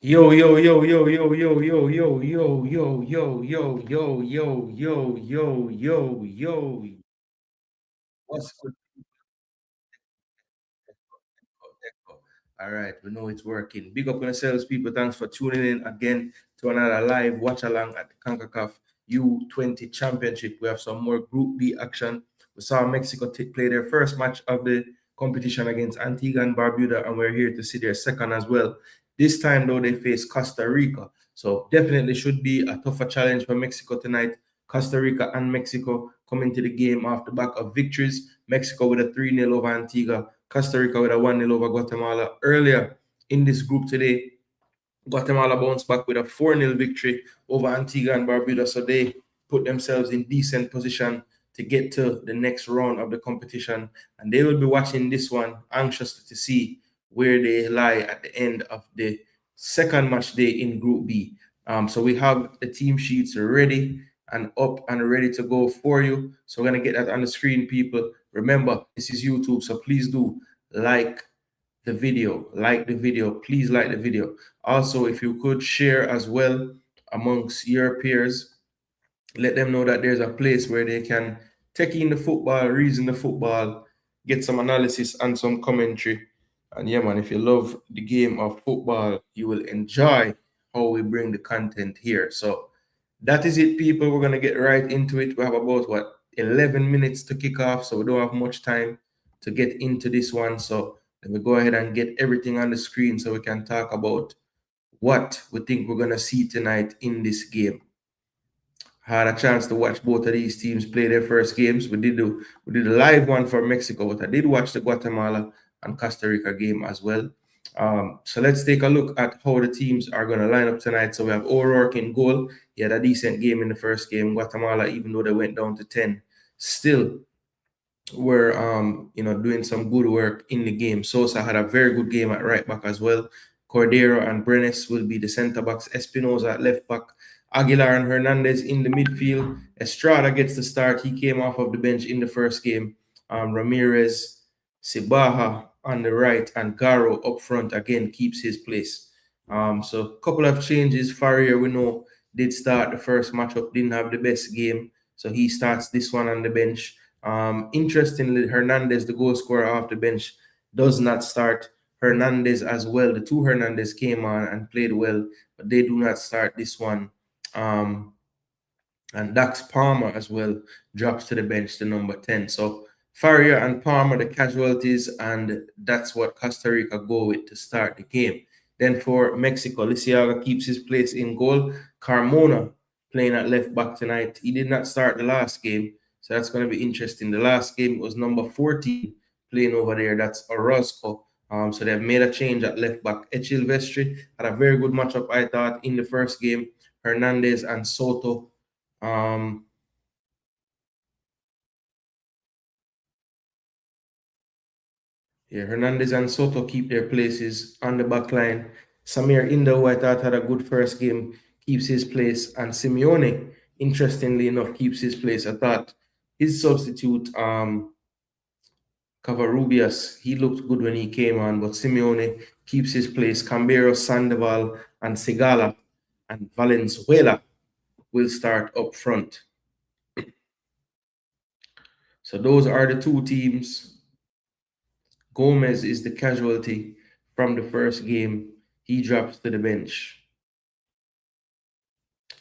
Yo, yo, yo, yo, yo, yo, yo, yo, yo, yo, yo, yo, yo, yo, yo, yo, yo, yo. What's good? Echo. All right, we know it's working. Big up on yourselves, people. Thanks for tuning in again to another live watch along at the Concacaf U20 Championship. We have some more Group B action. We saw Mexico play their first match of the competition against Antigua and Barbuda, and we're here to see their second as well. This time, though, they face Costa Rica. So definitely should be a tougher challenge for Mexico tonight. Costa Rica and Mexico coming to the game off the back of victories. Mexico with a 3-0 over Antigua, Costa Rica with a 1-0 over Guatemala. Earlier in this group today, Guatemala bounced back with a 4-0 victory over Antigua and Barbuda, so they put themselves in decent position to get to the next round of the competition. And they will be watching this one, anxious to see where they lie at the end of the second match day in Group B. So we have the team sheets ready and up and ready to go for you. So we're going to get that on the screen, people. Remember, this is YouTube, so please do like the video, please like the video. Also, if you could share as well amongst your peers, let them know that there's a place where they can take in the football, reason the football, get some analysis and some commentary. And yeah, man, if you love the game of football, you will enjoy how we bring the content here. So that is it, people. We're gonna get right into it. We have about 11 minutes to kick off, so we don't have much time to get into this one. So let me go ahead and get everything on the screen so we can talk about what we think we're gonna see tonight in this game. Had a chance to watch both of these teams play their first games. We did a live one for Mexico, but I did watch the Guatemala and Costa Rica game as well. So let's take a look at how the teams are going to line up tonight. So we have O'Rourke in goal. He had a decent game in the first game. Guatemala, even though they went down to 10, still were doing some good work in the game. Sosa had a very good game at right back as well. Cordero and Brenes will be the centre backs. Espinoza at left back. Aguilar and Hernandez in the midfield. Estrada gets the start. He came off of the bench in the first game. Ramirez, Sibaha on the right, and Garo up front again keeps his place. So a couple of changes. Farrier, we know, did start the first matchup, didn't have the best game. So he starts this one on the bench. Interestingly, Hernandez, the goal scorer off the bench, does not start. Hernandez as well. The two Hernandez came on and played well, but they do not start this one. And Dax Palmer as well drops to the bench, the number 10. So Farrier and Palmer, the casualties, and that's what Costa Rica go with to start the game. Then for Mexico, Lisiaga keeps his place in goal. Carmona playing at left back tonight. He did not start the last game, so that's going to be interesting. The last game was number 14 playing over there. That's Orozco. So they've made a change at left back. Echil Vestri had a very good matchup, I thought, in the first game. Hernandez and Soto. Hernandez and Soto keep their places on the back line. Samir Indo, who I thought had a good first game, keeps his place. And Simeone, interestingly enough, keeps his place. I thought his substitute, Cavarubias, he looked good when he came on, but Simeone keeps his place. Cambero, Sandoval, and Segala and Valenzuela will start up front. So those are the two teams. Gomez is the casualty from the first game. He drops to the bench.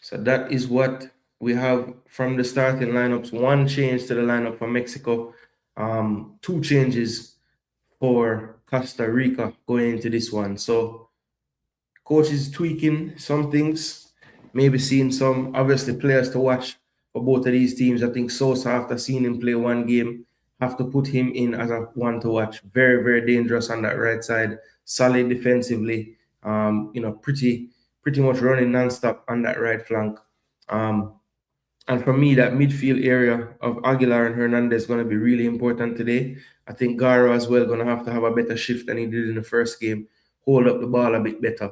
So that is what we have from the starting lineups. One change to the lineup for Mexico. Two changes for Costa Rica going into this one. So coach is tweaking some things, maybe seeing some obviously players to watch for both of these teams. I think Sosa, after seeing him play one game, have to put him in as a one to watch. Very, very dangerous on that right side. Solid defensively. Pretty much running nonstop on that right flank. And for me, that midfield area of Aguilar and Hernandez is going to be really important today. I think Garo as well going to have a better shift than he did in the first game. Hold up the ball a bit better.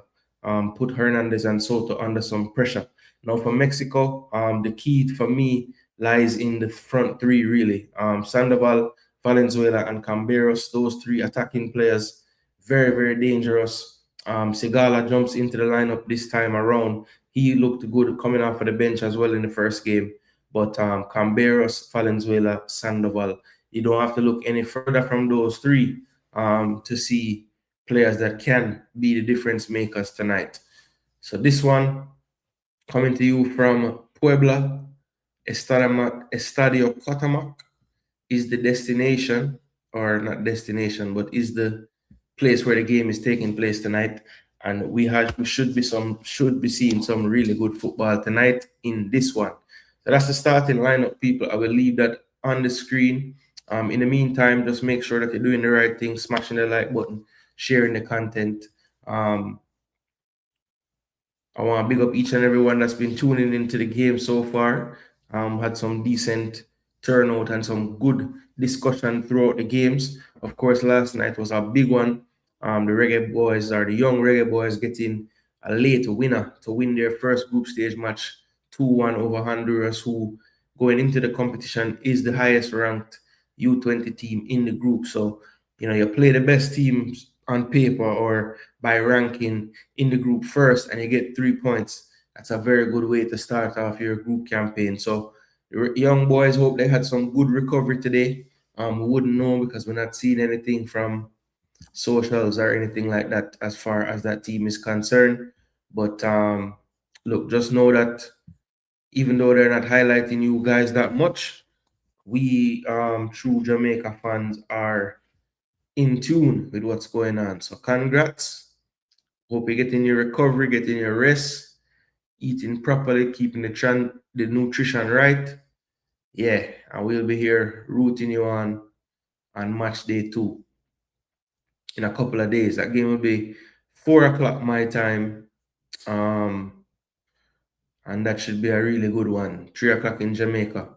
Put Hernandez and Soto under some pressure. Now for Mexico, the key for me lies in the front three, really. Sandoval, Valenzuela, and Camberos, those three attacking players, very, very dangerous. Segala jumps into the lineup this time around. He looked good coming off of the bench as well in the first game. But Camberos, Valenzuela, Sandoval, you don't have to look any further from those three to see players that can be the difference makers tonight. So this one coming to you from Puebla, Estadio Cotamoc is the destination, or not destination, but is the place where the game is taking place tonight. And we should be seeing some really good football tonight in this one. So that's the starting lineup, people. I will leave that on the screen. In the meantime, just make sure that you're doing the right thing, smashing the like button, sharing the content. Um, I want to big up each and everyone that's been tuning into the game so far. Had some decent turnout and some good discussion throughout the games. Of course, last night was a big one. The Reggae Boys, or the young Reggae Boys, getting a late winner to win their first group stage match 2-1 over Honduras, who going into the competition is the highest ranked U20 team in the group. So, you play the best teams on paper or by ranking in the group first and you get 3 points. That's a very good way to start off your group campaign. So the young boys hope they had some good recovery today. We wouldn't know because we're not seeing anything from socials or anything like that as far as that team is concerned. But look, just know that even though they're not highlighting you guys that much, we true Jamaica fans are in tune with what's going on. So congrats. Hope you're getting your recovery, getting your rest, eating properly, keeping the nutrition right. Yeah, and we'll be here rooting you on match day 2 in a couple of days. That game will be 4 o'clock my time. And that should be a really good one. 3 o'clock in Jamaica.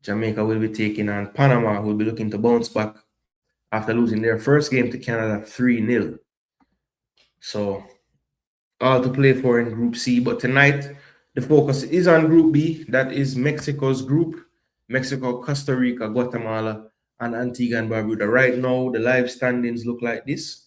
Jamaica will be taking on Panama, who will be looking to bounce back after losing their first game to Canada 3-0. So all to play for in Group C. But tonight, the focus is on Group B. That is Mexico's group. Mexico, Costa Rica, Guatemala, and Antigua and Barbuda. Right now, the live standings look like this.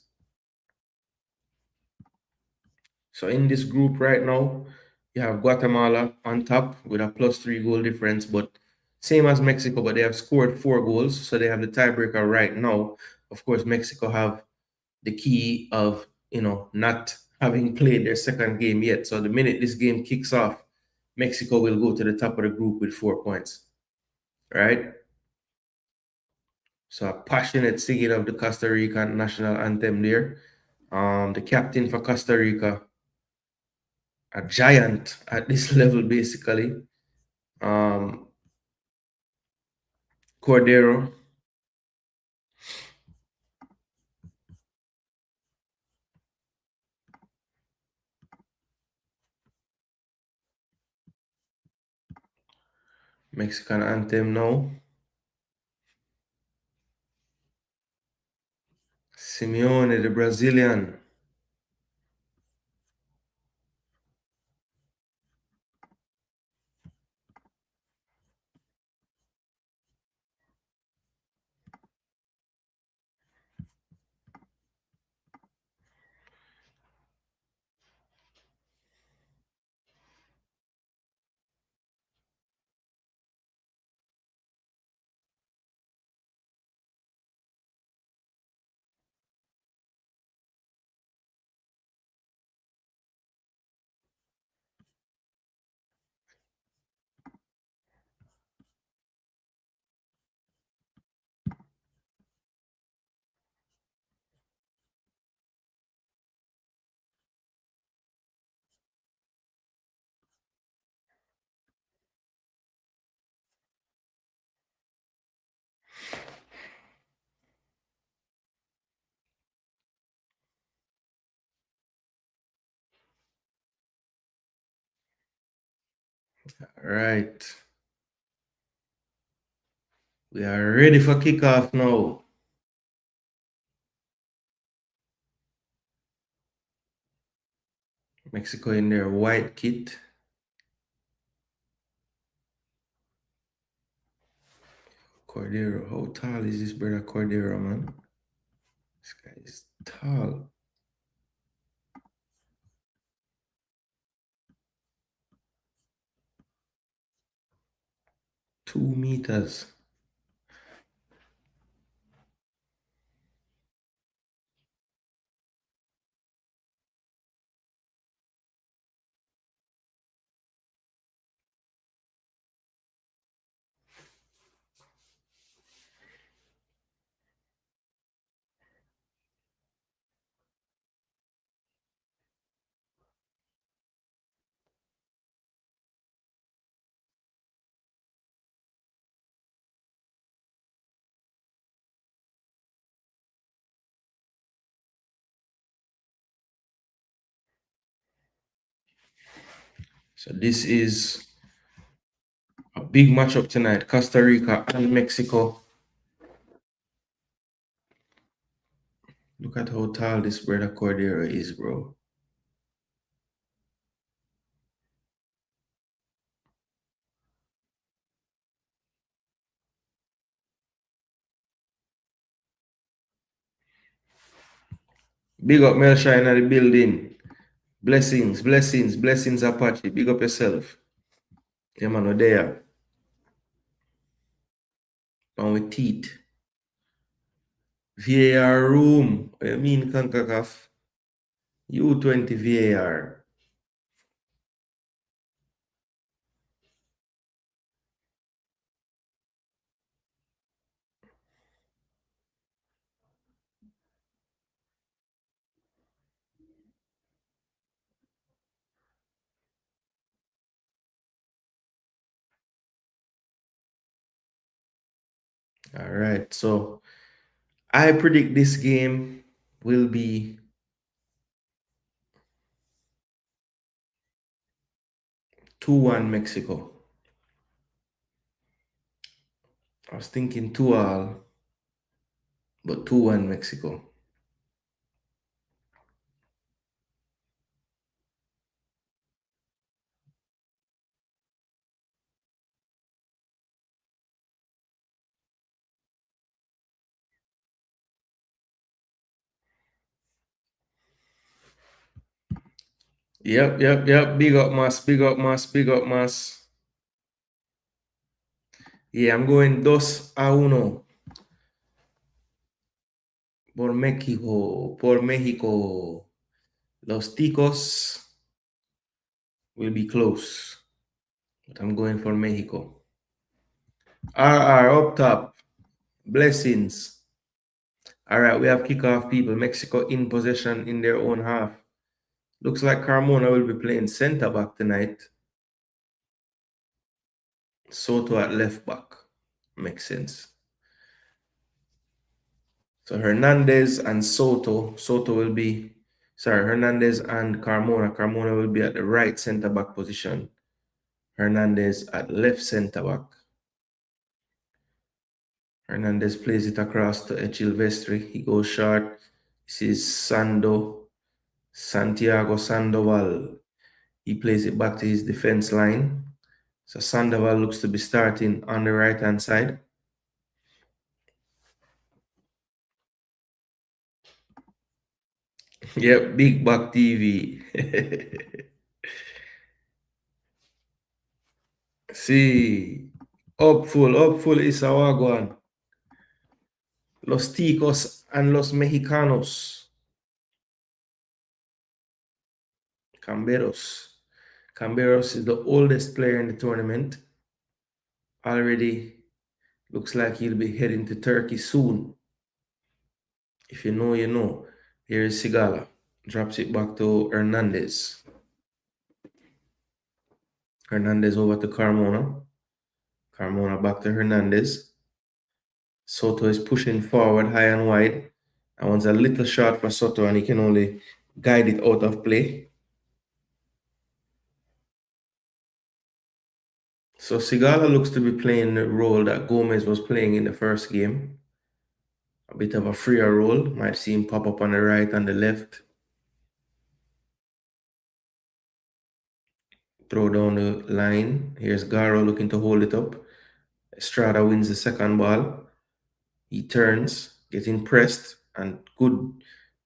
So in this group right now, you have Guatemala on top with a +3 goal difference, but same as Mexico, but they have scored 4 goals, so they have the tiebreaker right now. Of course, Mexico have the key of not having played their second game yet. So the minute this game kicks off, Mexico will go to the top of the group with 4 points. Right? So a passionate singing of the Costa Rican national anthem there. The captain for Costa Rica, a giant at this level, basically. Cordero. Mexican anthem now. Simeone, the Brazilian. All right. We are ready for kickoff now. Mexico in their white kit. Cordero. How tall is this brother Cordero, man? This guy is tall. 2 meters. So this is a big matchup tonight. Costa Rica and Mexico. Look at how tall this brother Cordero is, bro. Big up Melshine at the building. Blessings, blessings, blessings, Apache. Big up yourself. Yeah, man, we're there. And with teeth. VAR room. What you mean, Concacaf? U20 VAR. All right, so I predict this game will be 2-1 Mexico. I was thinking 2-all, but 2-1 Mexico. Yep. Big up, Mass. Big up, Mass. Big up, Mass. Yeah, I'm going 2-1 por México. Por México. Los Ticos will be close, but I'm going for Mexico. RR up top. Blessings. All right, we have kickoff people. Mexico in possession in their own half. Looks like Carmona will be playing center back tonight. Soto at left back. Makes sense. So Hernandez and Soto. Hernandez and Carmona. Carmona will be at the right center back position. Hernandez at left center back. Hernandez plays it across to Echilvestri. He goes short. This is Santiago Sandoval. He plays it back to his defense line. So Sandoval looks to be starting on the right-hand side. Yep, Big Back TV. See, hopeful is our one. Los Ticos and los Mexicanos. Camberos. Camberos is the oldest player in the tournament. Already looks like he'll be heading to Turkey soon. If you know, you know. Here is Sigala. Drops it back to Hernandez. Hernandez over to Carmona. Carmona back to Hernandez. Soto is pushing forward high and wide. That one's a little short for Soto and he can only guide it out of play. So Sigala looks to be playing the role that Gomez was playing in the first game. A bit of a freer role. Might see him pop up on the right and the left. Throw down the line. Here's Garo looking to hold it up. Estrada wins the second ball. He turns, getting pressed, and good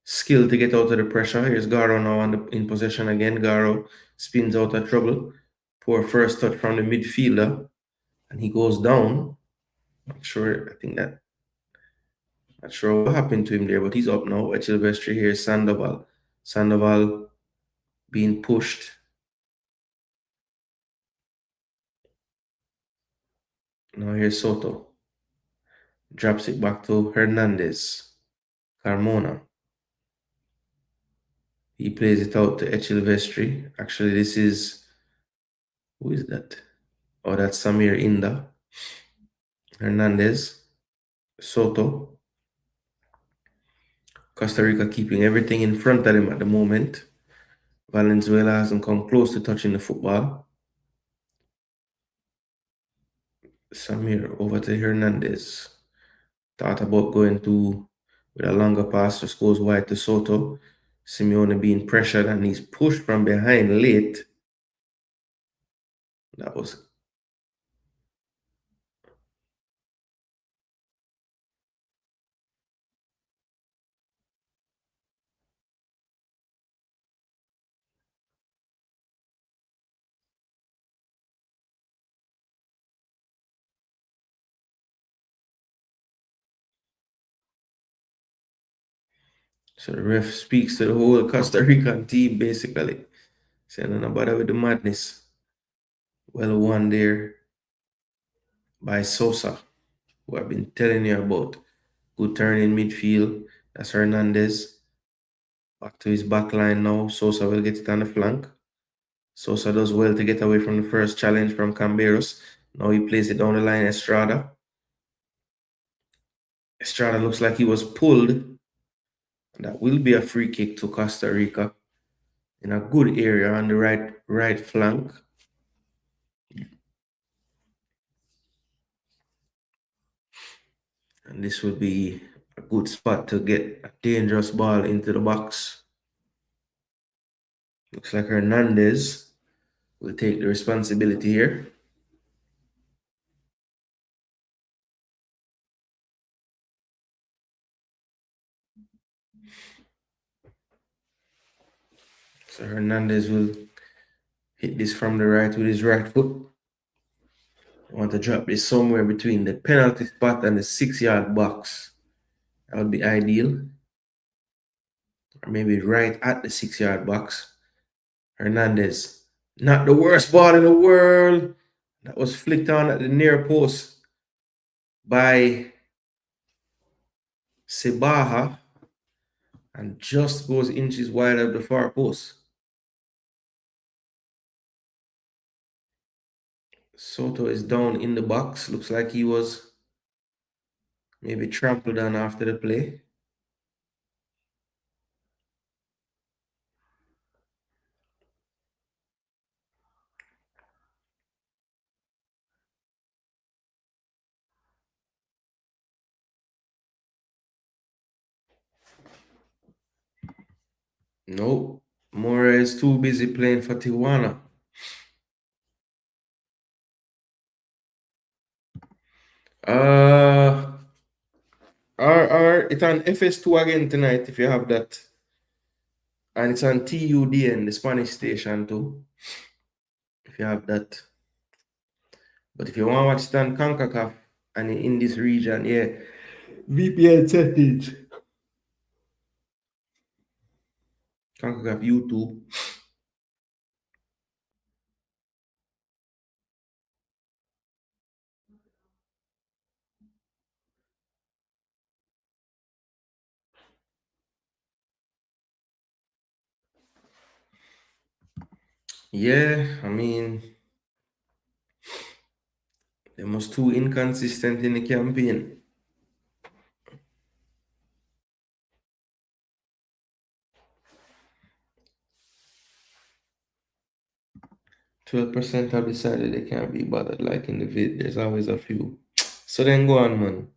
skill to get out of the pressure. Here's Garo now in possession again. Garo spins out of trouble. Poor first touch from the midfielder. and he goes down. Not sure. I think that not sure what happened to him there, but he's up now. Echilvestri here, Sandoval. Sandoval being pushed. Now here's Soto. Drops it back to Hernandez. Carmona. He plays it out to Echilvestri. Actually, this is who is that? Oh, that's Samir Inda. Hernandez. Soto. Costa Rica keeping everything in front of him at the moment. Valenzuela hasn't come close to touching the football. Samir over to Hernandez. Thought about going to with a longer pass, just goes wide to Soto. Simeone being pressured and he's pushed from behind late. That was so the ref speaks to the whole Costa Rican team basically. Saying no bother with the madness. Well won there by Sosa, who I've been telling you about. Good turn in midfield. That's Hernandez. Back to his back line now. Sosa will get it on the flank. Sosa does well to get away from the first challenge from Camberos. Now he plays it down the line, Estrada. Estrada looks like he was pulled. That will be a free kick to Costa Rica in a good area on the right flank. And this will be a good spot to get a dangerous ball into the box. Looks like Hernandez will take the responsibility here. So Hernandez will hit this from the right with his right foot. I want to drop this somewhere between the penalty spot and the 6-yard box. That would be ideal. Or maybe right at the 6-yard box. Hernandez. Not the worst ball in the world. That was flicked on at the near post by Sebaha and just goes inches wide of the far post. Soto is down in the box. Looks like he was maybe trampled on after the play. Nope. Mora is too busy playing for Tijuana. Uh, it's on FS2 again tonight if you have that. And it's on TUDN, the Spanish station too. If you have that. But if you want to watch it on Concacaf and in this region, yeah, VPN settings. Concacaf YouTube. Yeah, I mean, they was too inconsistent in the campaign. 12% have decided they can't be bothered. Like in the vid, there's always a few. So then go on, man.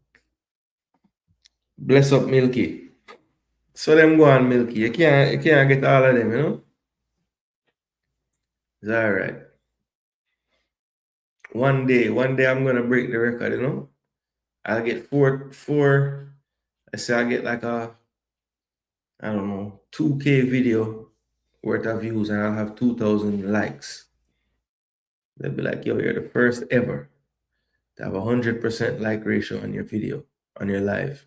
Bless up Milky. So them go on, Milky. You can't get all of them, you know? It's alright. One day I'm gonna break the record, you know? I'll get four. I say I get like a, I don't know, 2K video worth of views and I'll have 2,000 likes. They'll be like, yo, you're the first ever. to have 100% like ratio on your video, on your live.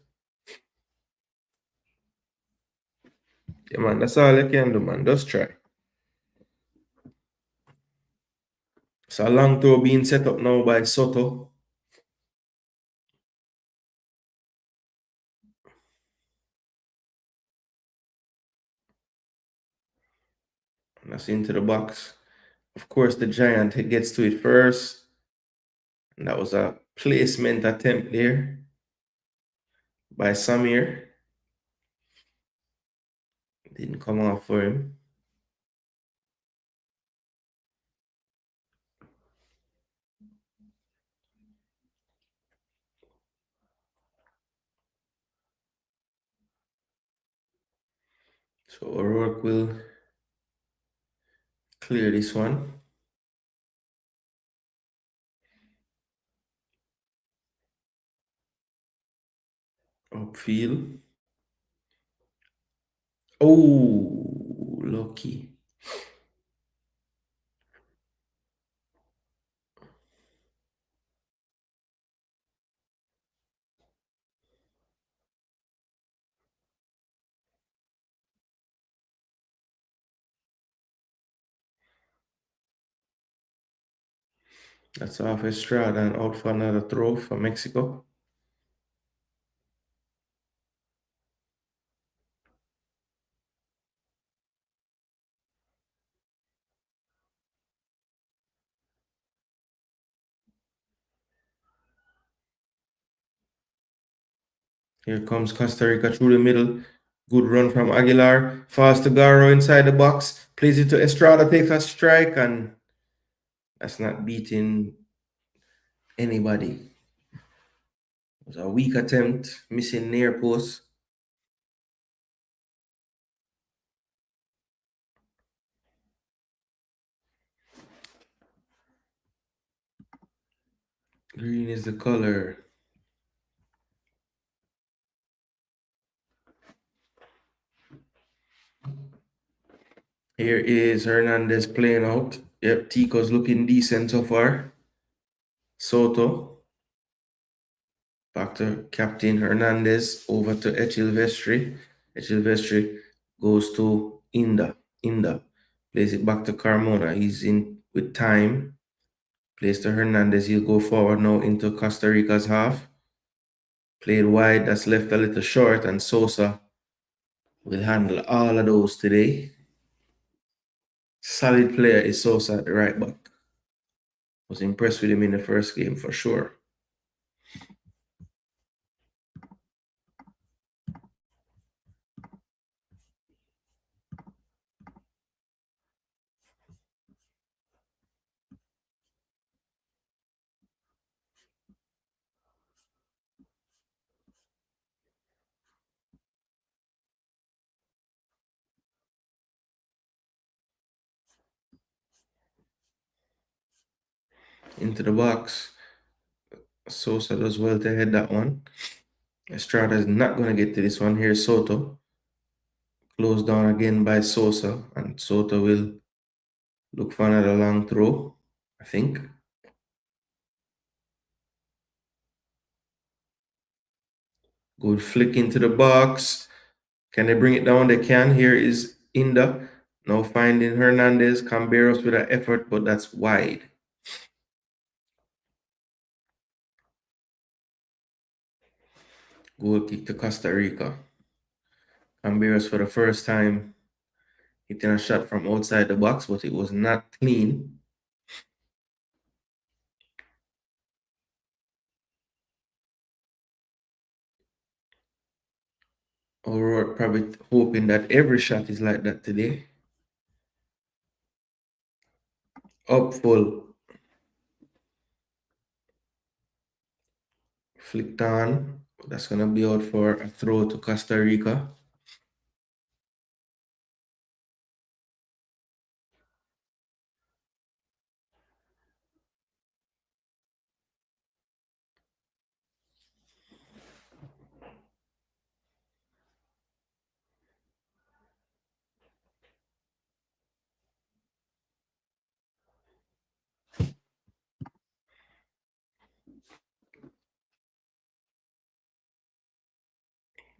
Yeah, man, that's all you can do, man. Just try. So a long throw being set up now by Soto. And that's into the box. Of course, the Giant gets to it first. And that was a placement attempt there by Samir. Didn't come off for him. So O'Rourke will clear this one. Upfield. Oh, lucky. That's off Estrada and out for another throw for Mexico. Here comes Costa Rica through the middle. Good run from Aguilar. Fast to Garo inside the box. Plays it to Estrada, takes a strike, and that's not beating anybody. It was a weak attempt, missing near post. Green is the color. Here is Hernandez playing out. Yep, Tico's looking decent so far. Soto. Back to Captain Hernandez. Over to Echilvestri. Echilvestri goes to Inda. Inda plays it back to Carmona. He's in with time. Plays to Hernandez. He'll go forward now into Costa Rica's half. Played wide. That's left a little short. And Sosa will handle all of those today. Solid player is Sosa at the right back. Was impressed with him in the first game for sure. Into the box. Sosa does well to head that one. Estrada is not going to get to this one. Here's Soto. Closed down again by Sosa. And Soto will look for another long throw, I think. Good flick into the box. Can they bring it down? They can. Here is Inda. Now finding Hernandez. Camberos with an effort, but that's wide. Goal kick to Costa Rica. Camberos for the first time hitting a shot from outside the box, but it was not clean. O'Rourke probably hoping that every shot is like that today. Up full. Flicked on. That's going to be out for a throw to Costa Rica.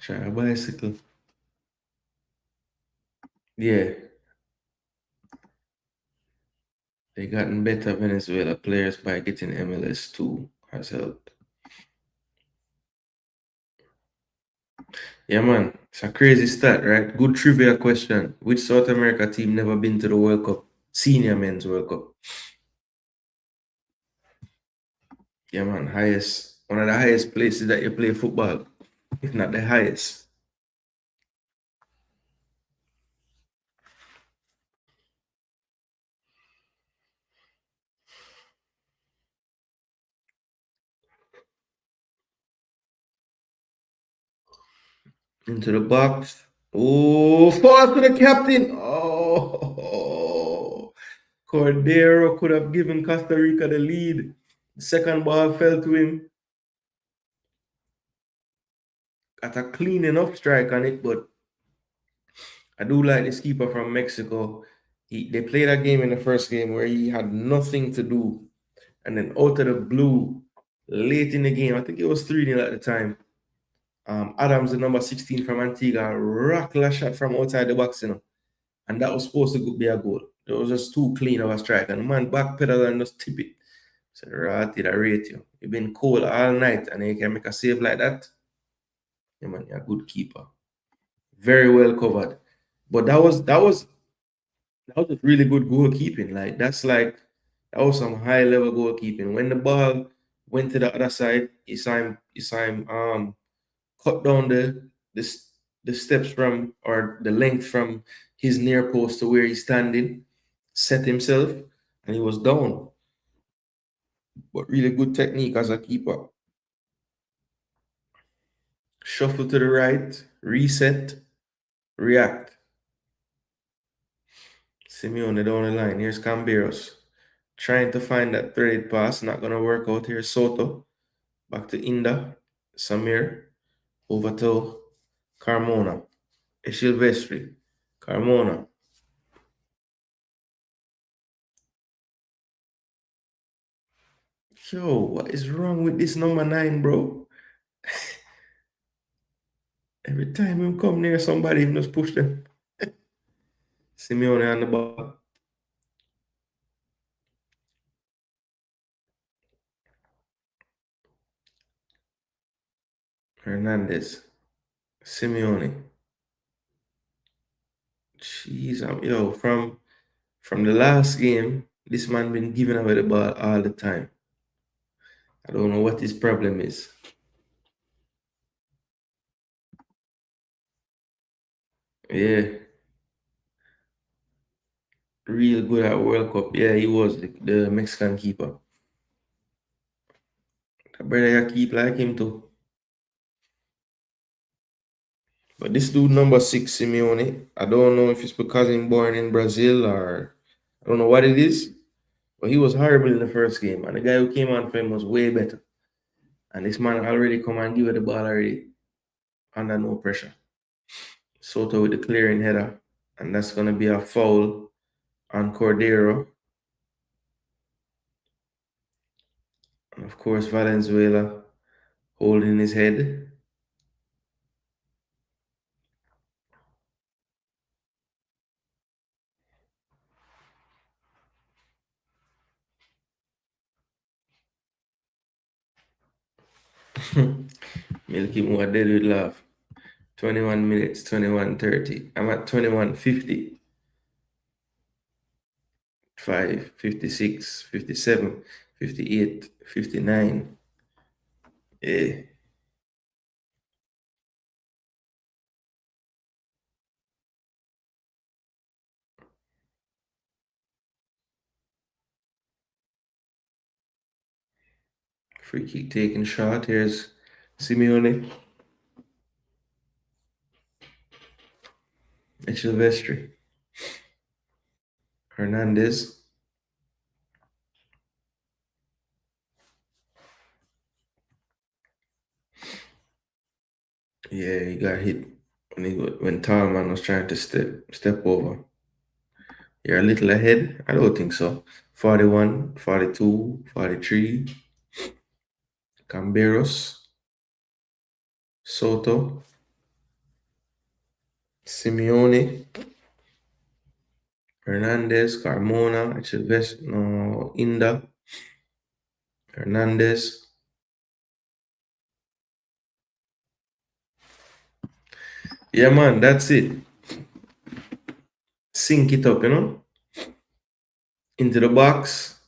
Try a bicycle. Yeah, they gotten better Venezuela players by getting MLS too has helped. Yeah, man, it's a crazy stat, right? Good trivia question. Which South America team never been to the World Cup? Senior Men's World Cup. Yeah, man, highest, one of the highest places that you play football, if not the highest. Into the box. Oh, fall to the captain. Oh, Cordero could have given Costa Rica the lead. The second ball fell to him at a clean enough strike on it, but I do like this keeper from Mexico. They played a game in the first game where he had nothing to do. And then out of the blue, late in the game, I think it was 3-0 at the time. Adams, the number 16 from Antigua, rocked a shot from outside the box, and that was supposed to be a goal. It was just too clean of a strike, and the man backpedal and just tip it. Said, Ratty, I rate you. You've been cold all night, and you can make a save like that. Yeah, man, you're a good keeper. Very well covered. But that was just really good goalkeeping. That was some high level goalkeeping. When the ball went to the other side, you saw him cut down the steps from or the length from his near post to where he's standing, set himself, and he was down. But really good technique as a keeper. Shuffle to the right, reset, react. Simeone down the line. Here's Camberos. Trying to find that threaded pass. Not gonna work out here. Soto. Back to Inda. Samir. Over to Carmona. Silvestri. Carmona. Yo, what is wrong with this number 9, bro? Every time him come near somebody, him just push them. Simeone on the ball. Hernandez. Simeone. Jeez, yo, from the last game, this man been giving away the ball all the time. I don't know what his problem is. Yeah, real good at World Cup. Yeah, he was the Mexican keeper. The brother you keep like him too. But this dude number 6, Simeone, I don't know if it's because he's born in Brazil or I don't know what it is. But he was horrible in the first game, and the guy who came on for him was way better. And this man already come and give it the ball already under no pressure. Soto with the clearing header, and that's gonna be a foul on Cordero. And of course, Valenzuela holding his head. Milky Moore dead with laugh. 21 minutes, 21:30. I'm at 21:50, 5, 56, 57, 58, 59. Yeah. Free kick taken shot. Here's Simeone. Silvestri. Hernandez. Yeah, he got hit when Tallman was trying to step over. You're a little ahead? I don't think so. 41, 42, 43. Camberos. Soto, Simeone, Hernandez, Carmona, Echeves, no, Inda, Hernandez. Yeah, man, that's it. Sink it up, into the box,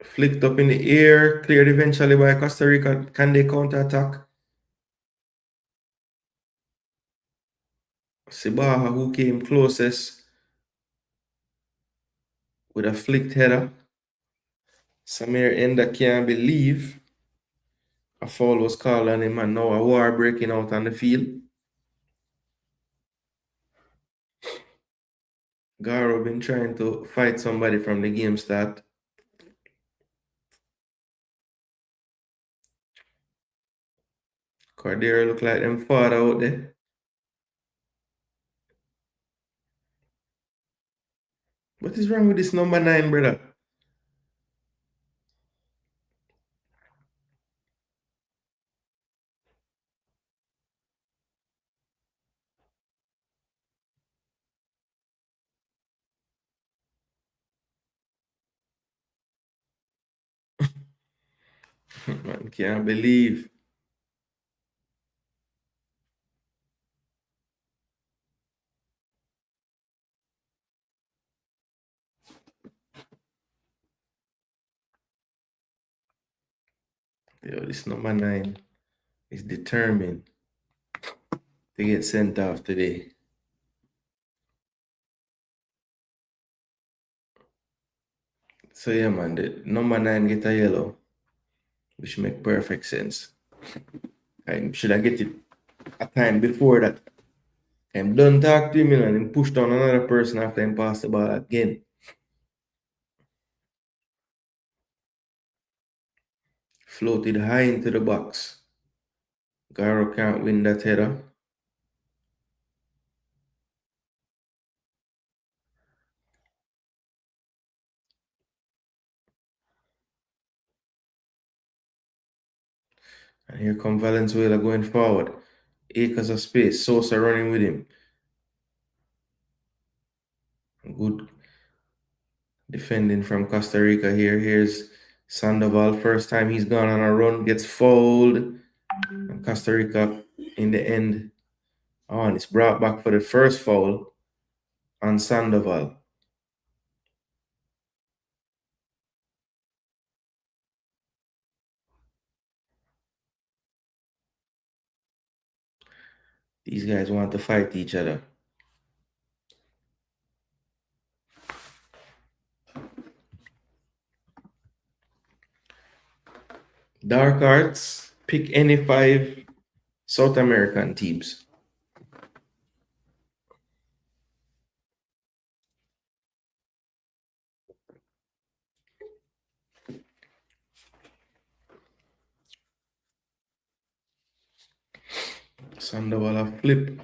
flicked up in the air, cleared eventually by Costa Rica. Can they counter attack? Sibaha, who came closest with a flicked header. Samir Enda can't believe a foul was called on him, and now a war breaking out on the field. Garo been trying to fight somebody from the game start. Cordero look like them father out there. What is wrong with this number 9, brother? Man, can't believe. Yo, this number 9 is determined to get sent off today. So yeah, man, the number 9 get a yellow, which make perfect sense. I should I get it a time before that? I'm done talk to him, and then push down another person after him pass the ball again. Floated high into the box. Garo can't win that header. And here come Valenzuela going forward. Acres of space. Sosa running with him. Good defending from Costa Rica here. Here's Sandoval. First time he's gone on a run. Gets fouled. And Costa Rica in the end. Oh, and it's brought back for the first foul on Sandoval. These guys want to fight each other. Dark Arts, pick any 5 South American teams. Sandoval a flip.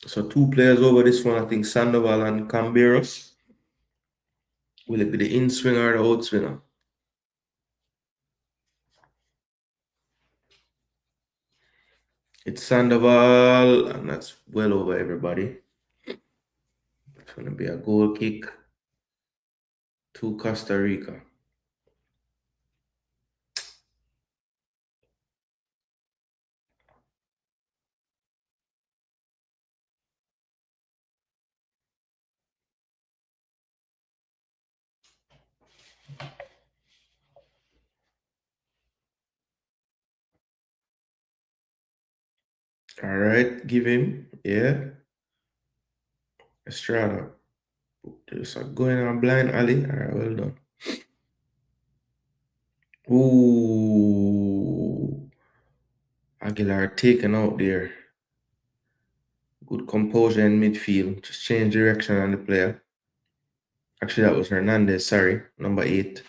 So 2 players over this one, I think Sandoval and Camberos. Will it be the in-swinger or the out-swinger? It's Sandoval, and that's well over everybody. It's going to be a goal kick to Costa Rica. All right, give him. Yeah. Estrada. There's a going on blind alley. All right, well done. Ooh. Aguilar taken out there. Good composure in midfield. Just change direction on the player. Actually, that was Hernandez. Sorry, number 8.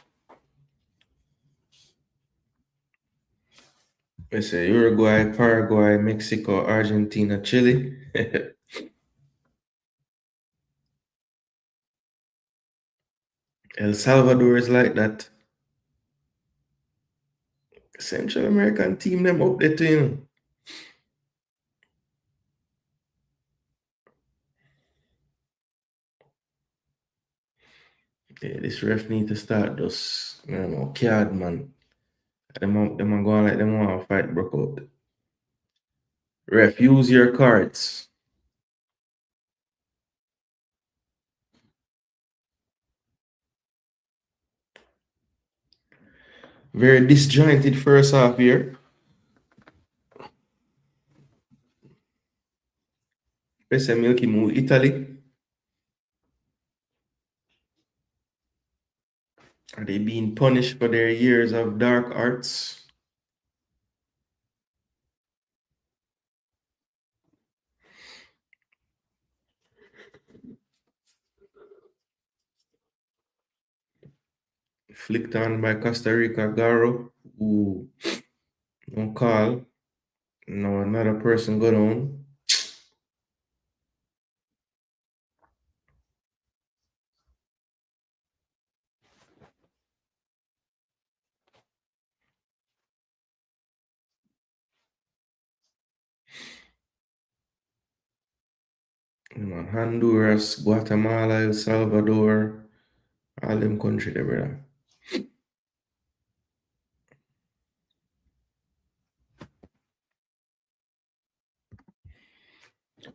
Let's say Uruguay, Paraguay, Mexico, Argentina, Chile. El Salvador is like that. Central American team them up there too, you know. Yeah, this ref need to start those, card man. Them are going like them want to fight broke out. Ref, use your cards. Very disjointed first half here. Pese Milky move Italy. Are they being punished for their years of dark arts? Flicked on by Costa Rica Garo. Ooh, no call. No, another person go down. Honduras, Guatemala, El Salvador, all them country there, brother.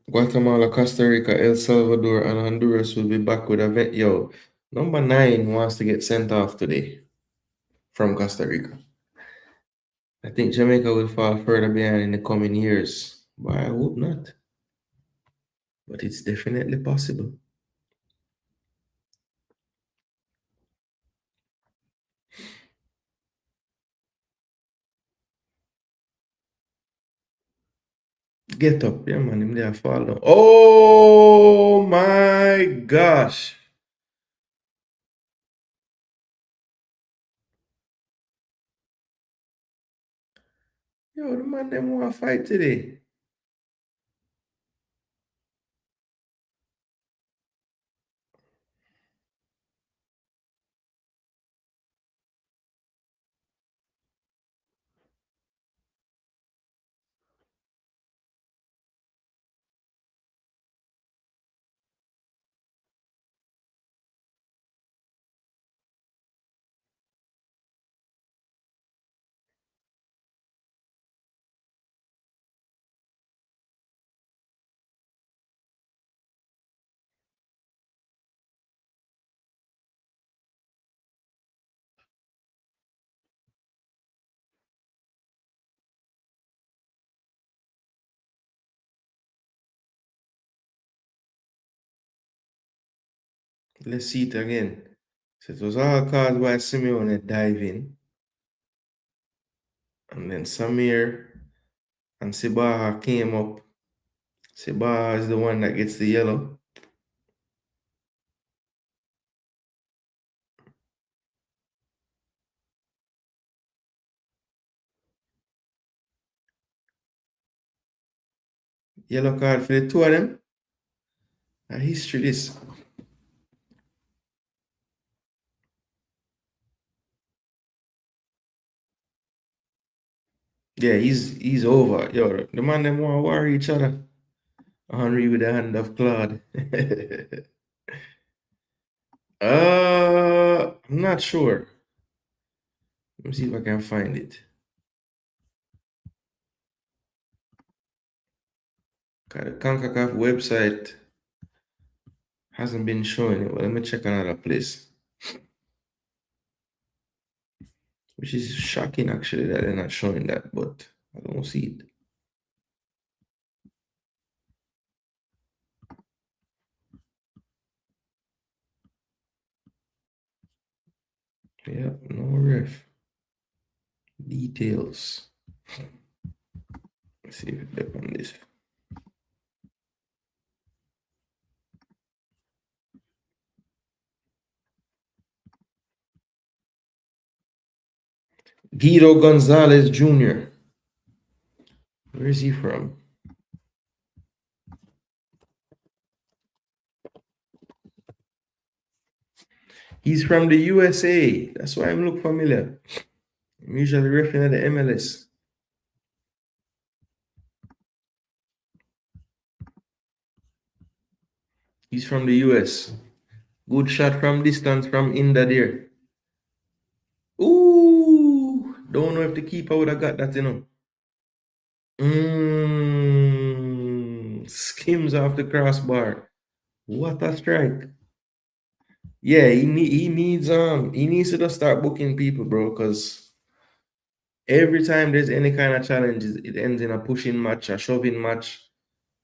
Guatemala, Costa Rica, El Salvador, and Honduras will be back with a vet. Yo, number 9 wants to get sent off today from Costa Rica. I think Jamaica will fall further behind in the coming years, but I hope not. But it's definitely possible. Get up, yeah, man. Him there fall down. Oh my gosh. Yo, the man them want to fight today. Let's see it again. So it was all caused by Simeone diving. And then Samir and Sibaha came up. Sibaha is the one that gets the yellow. Yellow card for the two of them. A history this. Yeah, he's over. Yo, the man them want to war each other. Henry with the hand of Claude. I'm not sure. Let me see if I can find it. The Concacaf website hasn't been showing it. Well, let me check another place. Which is shocking actually that they're not showing that, but I don't see it. Yeah, no ref. Details. Let's see if it's on this. Guido Gonzalez Jr. Where is he from? He's from the USA. That's why him look familiar. I'm usually referring at the MLS. He's from the US. Good shot from distance from Inda there. Ooh, don't know if the keeper would have got that, you know. Skims off the crossbar. What a strike. Yeah, he needs to just start booking people, bro, because every time there's any kind of challenges, it ends in a pushing match, a shoving match,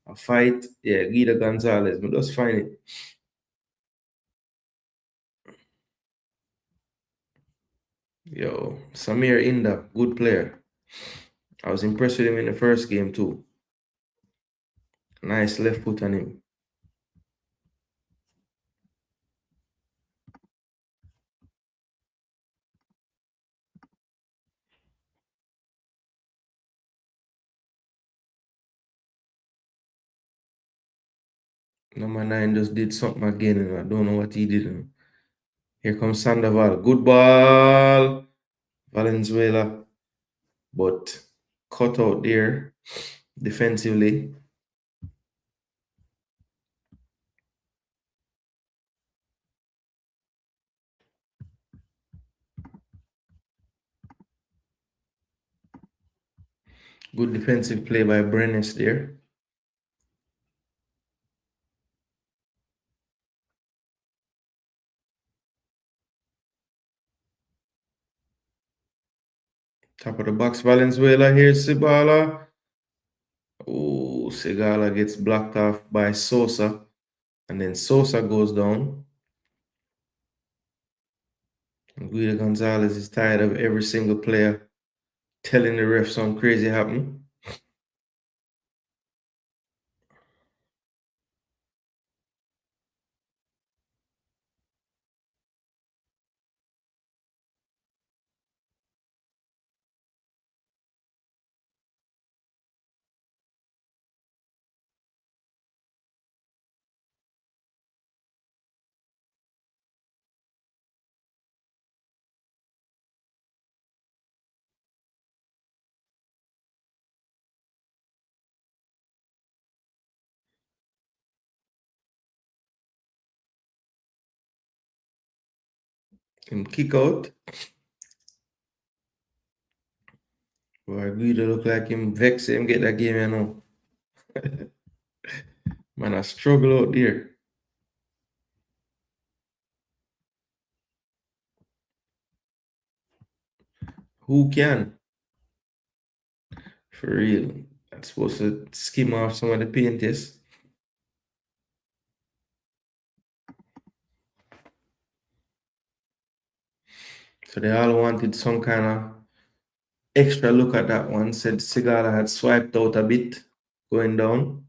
a fight. Yeah, Guido Gonzalez, but just find it. Yo, Samir Inda, good player. I was impressed with him in the first game too. Nice left foot on him. Number 9 just did something again, and I don't know what he did. Here comes Sandoval. Good ball. Valenzuela. But cut out there defensively. Good defensive play by Brenes there. Top of the box, Valenzuela. Here's Sibala. Oh, Segala gets blocked off by Sosa. And then Sosa goes down. And Guido Gonzalez is tired of every single player telling the ref something crazy happened. And kick out. Boy, Guido look like him vex him get that game, you know. Man, I struggle out there. Who can? For real. That's supposed to skim off some of the paint, yes. So they all wanted some kind of extra look at that one. Said Segala had swiped out a bit going down.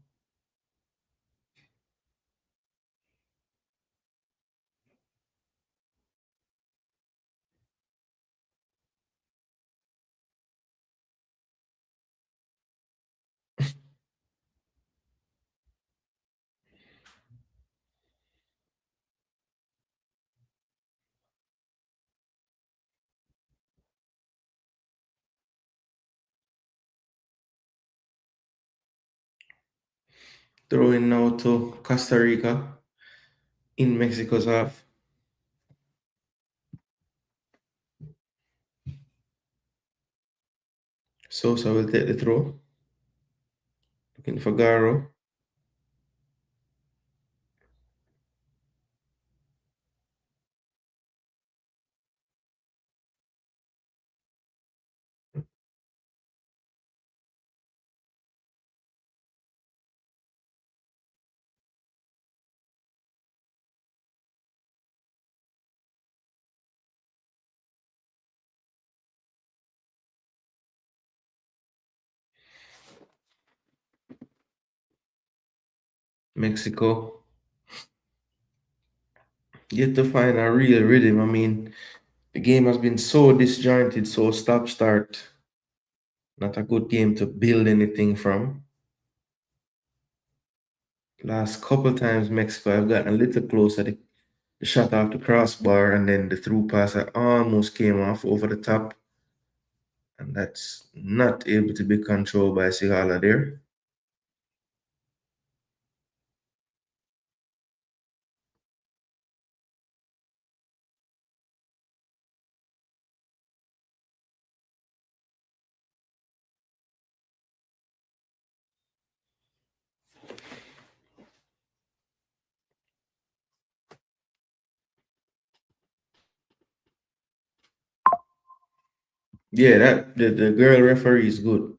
Throwing now to Costa Rica in Mexico's half. Sosa will take the throw. Looking for Garo. Mexico. Yet to find a real rhythm. I mean, the game has been so disjointed, so stop start. Not a good game to build anything from. Last couple times Mexico, I've gotten a little closer. The shot off the crossbar and then the through pass I almost came off over the top. And that's not able to be controlled by Sigala there. Yeah, that the girl referee is good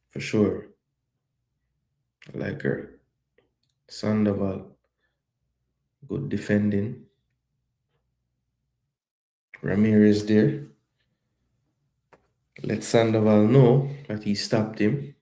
for sure. I like her. Sandoval, good defending. Ramirez there. Let Sandoval know that he stopped him.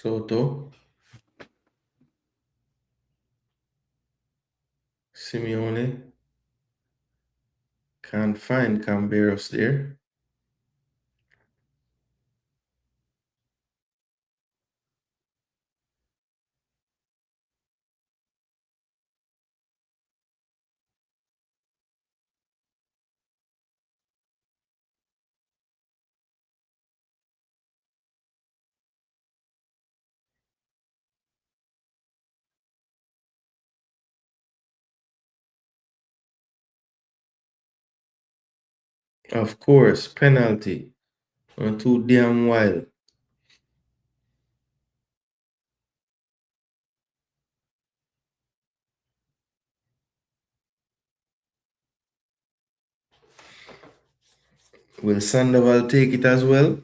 Soto, Simeone can't find Camberos there. Of course, penalty. Too damn wild. Will Sandoval take it as well?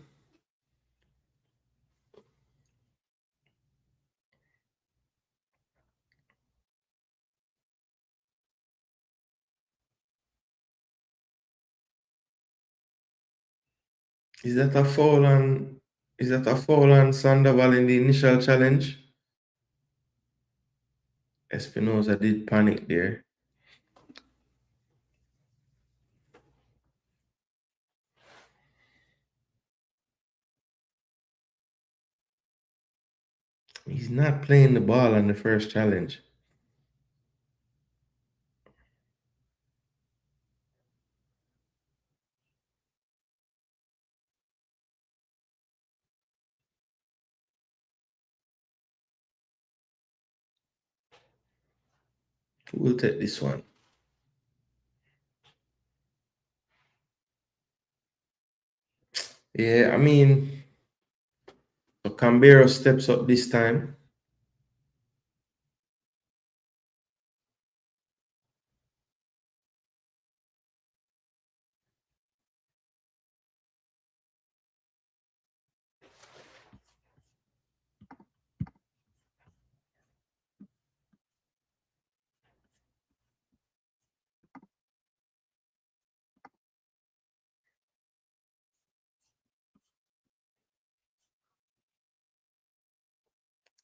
Is that a foul on Sandoval in the initial challenge? Espinosa did panic there. He's not playing the ball on the first challenge. Who will take this one? Yeah, I mean, so Cambero steps up this time.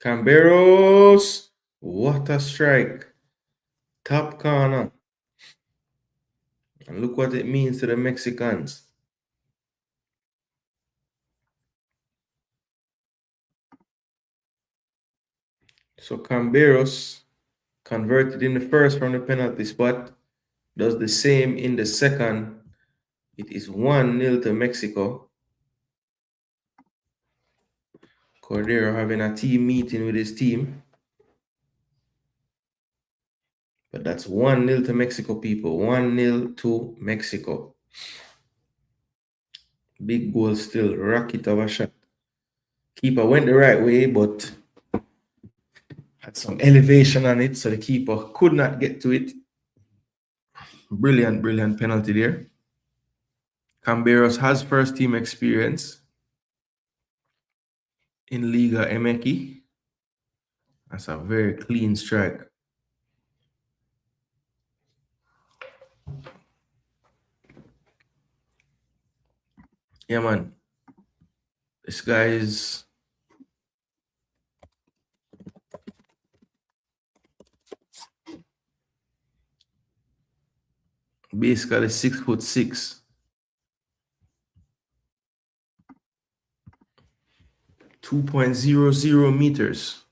Camberos, what a strike. Top corner. And look what it means to the Mexicans. So Camberos converted in the first from the penalty spot, does the same in the second. It is 1-0 to Mexico. Cordero having a team meeting with his team. But that's 1-0 to Mexico, people. 1-0 to Mexico. Big goal still. Rocket of a shot. Keeper went the right way, but had some elevation on it, so the keeper could not get to it. Brilliant, brilliant penalty there. Camberos has first team experience in Liga MX. That's a very clean strike. Yeah, man. This guy is basically 6'6". 2.00 meters.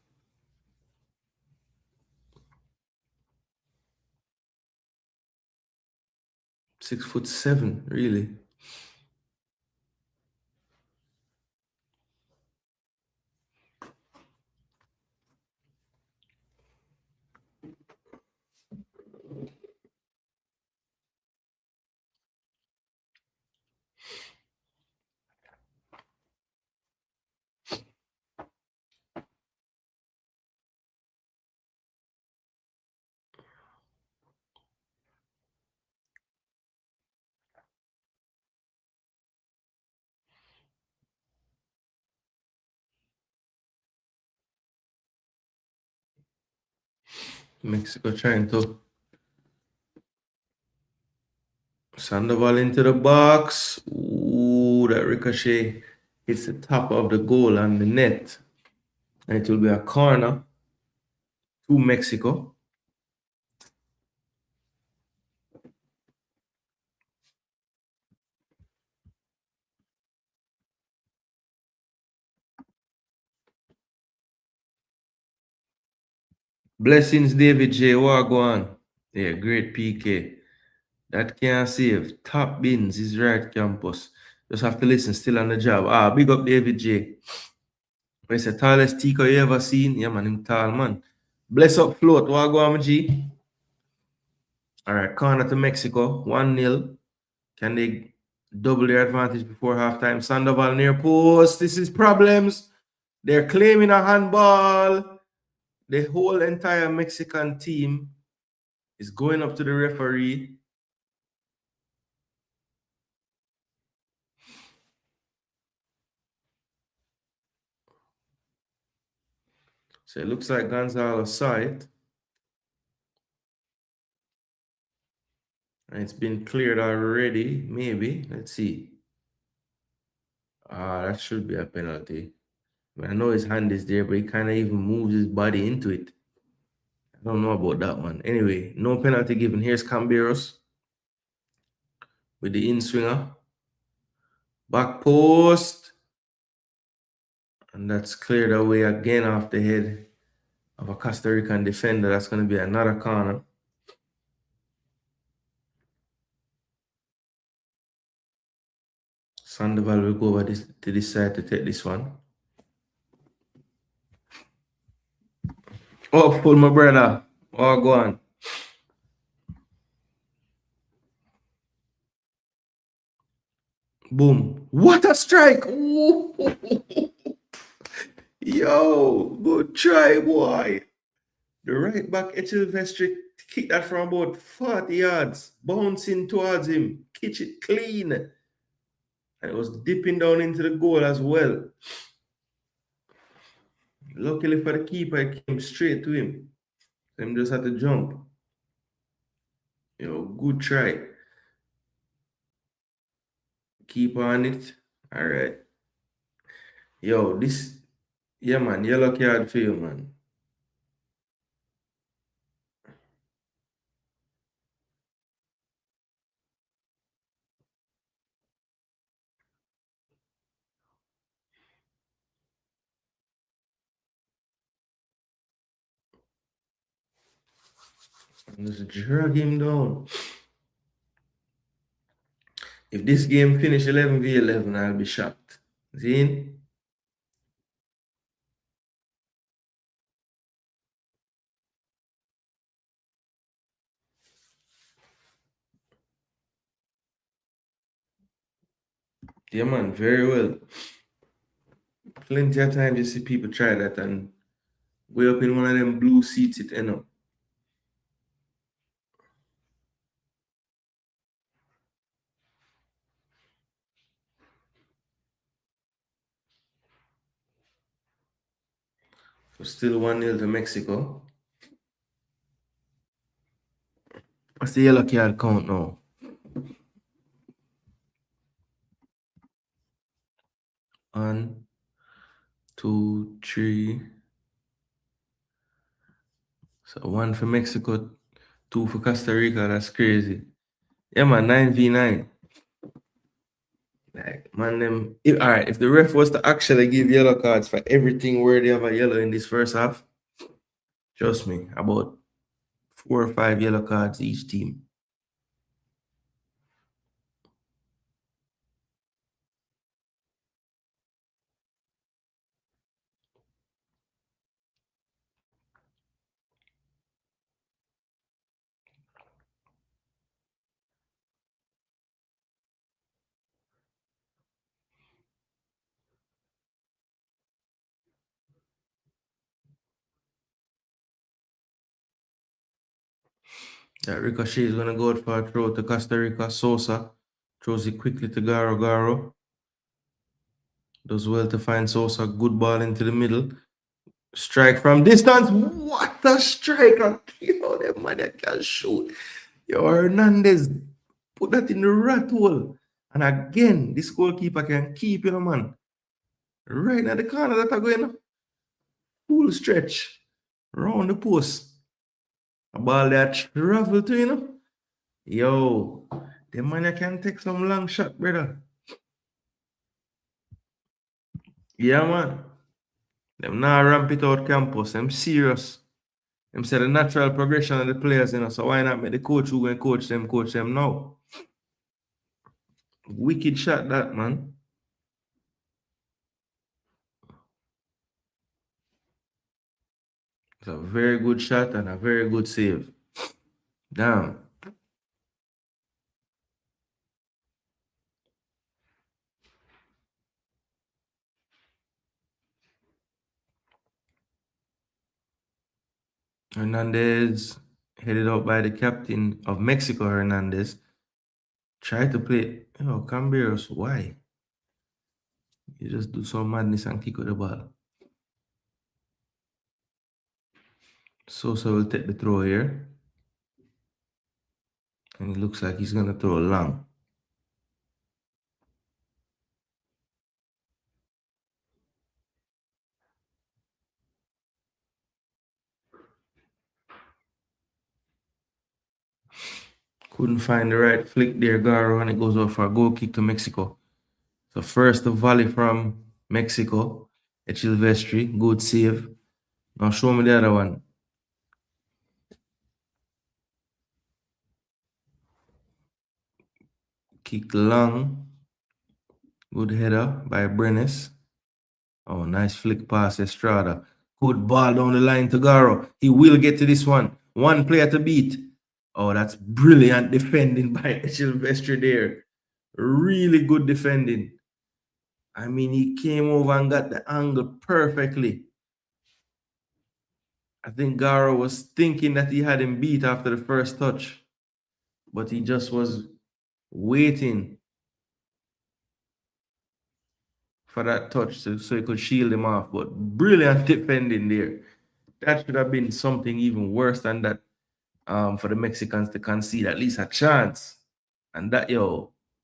6'7", really. Mexico trying to Sandoval into the box. Ooh, that ricochet hits the top of the goal and the net. And it will be a corner to Mexico. Blessings, David J. Wagwan. Yeah, great PK. That can't save. Top bins is right campus. Just have to listen, still on the job. Big up David J. It's the tallest Tico you ever seen. Yeah, man, him tall, man. Bless up float. Wagwan, G. All right, corner to Mexico. 1-0. Can they double their advantage before halftime? Sandoval near post. This is problems. They're claiming a handball. The whole entire Mexican team is going up to the referee. So it looks like Gonzalo saw it. And it's been cleared already. Maybe. Let's see. That should be a penalty. I know his hand is there, but he kind of even moves his body into it. I don't know about that one. Anyway, no penalty given. Here's Camberos with the in-swinger. Back post. And that's cleared away again off the head of a Costa Rican defender. That's going to be another corner. Sandoval will go over to this side to take this one. Oh, full my brother. Oh, go on. Boom. What a strike. Ooh. Yo, good try, boy. The right back edge of the vestry kick that from about 40 yards, bouncing towards him, catch it clean. And it was dipping down into the goal as well. Luckily for the keeper, it came straight to him. Him just had to jump. Yo, good try. Keep on it. All right. Yo, yeah, man, yellow card for you, man. Just drag him down. If this game finish 11v11, I'll be shocked. See? Yeah, man, very well. Plenty of times you see people try that and way up in one of them blue seats it end up. So still 1-0 to Mexico. What's the yellow card count now? 1, 2, 3. So 1 for Mexico, 2 for Costa Rica. That's crazy. Yeah, man, 9v9. Like, man, all right, if the ref was to actually give yellow cards for everything worthy of a yellow in this first half, trust me, about 4 or 5 yellow cards each team. That Ricochet is going to go out for a throw to Costa Rica. Sosa throws it quickly to Garo. Garo does well to find Sosa. Good ball into the middle. Strike from distance. What a strike! Yo, that man that can shoot. Yo, Hernandez put that in the rat hole. And again, this goalkeeper can keep, man. Right at the corner that are going full stretch. Round the post. A ball that travel to, Yo, the man that can take some long shot, brother. Yeah, man. Them now ramp it out campus. Them serious. Them say the natural progression of the players, so why not make the coach who going coach them now? Wicked shot that, man. It's a very good shot and a very good save. Damn. Hernandez, headed up by the captain of Mexico, Hernandez. Try to play, Camberos, why? You just do some madness and kick with the ball. Sosa will take the throw here. And it looks like he's going to throw long. Couldn't find the right flick there, Garo, and it goes off for a goal kick to Mexico. So first the volley from Mexico, Echilvestri, good save. Now show me the other one. Kicked long. Good header by Brenes. Oh, nice flick pass, Estrada. Good ball down the line to Garo. He will get to this one. One player to beat. Oh, that's brilliant defending by Echilvestri there. Really good defending. I mean, he came over and got the angle perfectly. I think Garo was thinking that he had him beat after the first touch, but he just was waiting for that touch so he could shield him off. But brilliant defending there. That should have been something even worse than that for the Mexicans to concede at least a chance. And that,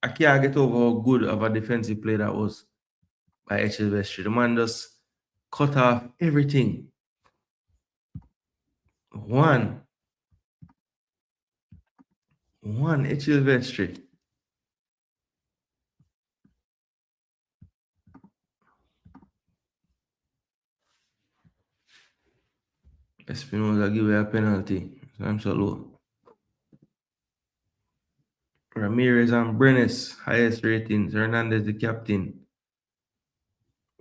I can't get over how good of a defensive play that was by Echilvestri. The man just cut off everything. One Echilvestri. Espinosa give away a penalty. So I'm so low. Ramirez and Brenes, highest ratings. Hernandez, the captain,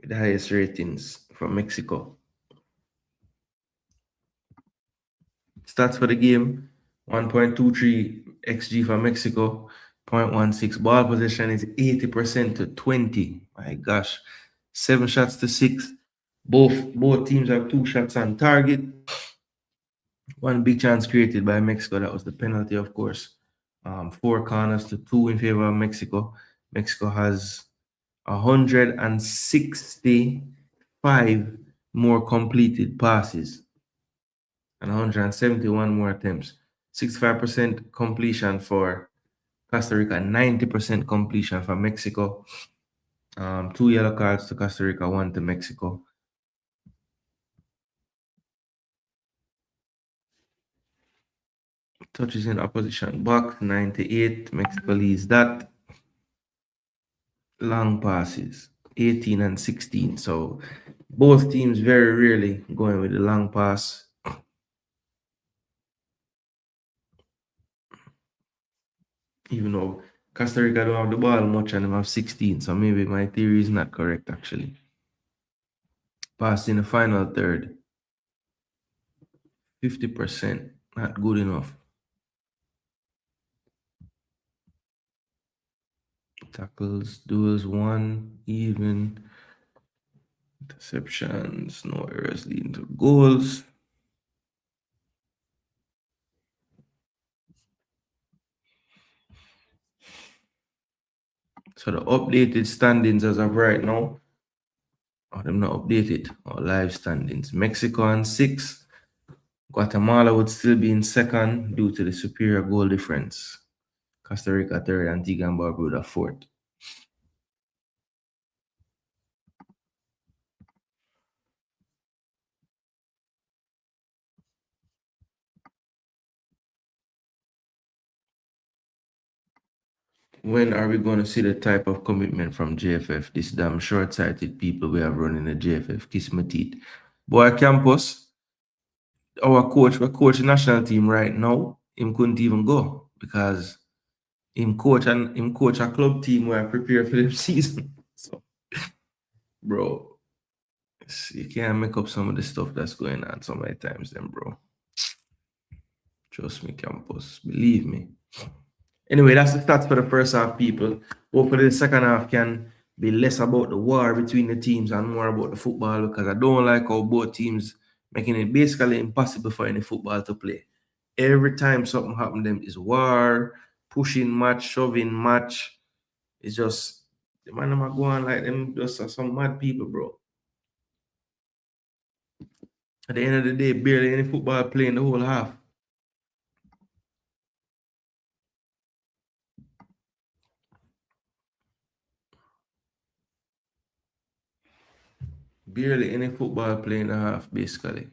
with the highest ratings from Mexico. Stats for the game: 1.23 XG for Mexico, 0.16. Ball possession is 80% to 20. My gosh. 7 shots to 6. Both teams have 2 shots on target. One big chance created by Mexico. That was the penalty, of course. 4 corners to 2 in favor of Mexico. Mexico has 165 more completed passes and 171 more attempts. 65% completion for Costa Rica, 90% completion for Mexico. Two yellow cards to Costa Rica, one to Mexico. Touches in opposition box, 98. Mexico leads that. Long passes, 18 and 16. So both teams very rarely going with the long pass. Even though Costa Rica don't have the ball much and them have 16. So maybe my theory is not correct actually. Pass in the final third. 50%. Not good enough. Tackles, duels, one, even. Interceptions, no errors leading to goals. So the updated standings as of right now, them not updated, or live standings. Mexico on 6. Guatemala would still be in second due to the superior goal difference. Costa Rica third, Antigua Barbuda fourth. When are we going to see the type of commitment from JFF? This damn short-sighted people we have running the JFF. Kiss my teeth. Boy, Campus, our coach, we coach the national team right now. Him couldn't even go because him coach a club team where I prepare for the season. So, bro, you can't make up some of the stuff that's going on so many times, then, bro. Trust me, Campus. Believe me. Anyway, that's the stats for the first half, people. Hopefully, the second half can be less about the war between the teams and more about the football because I don't like how both teams making it basically impossible for any football to play. Every time something happens, them is war, pushing match, shoving match. It's just the man them are going like them just are some mad people, bro. At the end of the day, barely any football playing the whole half. Barely any football playing the half, basically.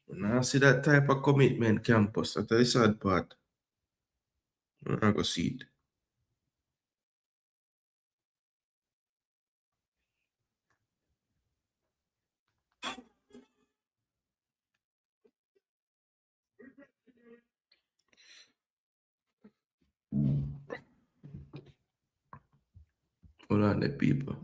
Now see that type of commitment, Campus. That's the sad part. I'm not gonna see it. Hold on, the people.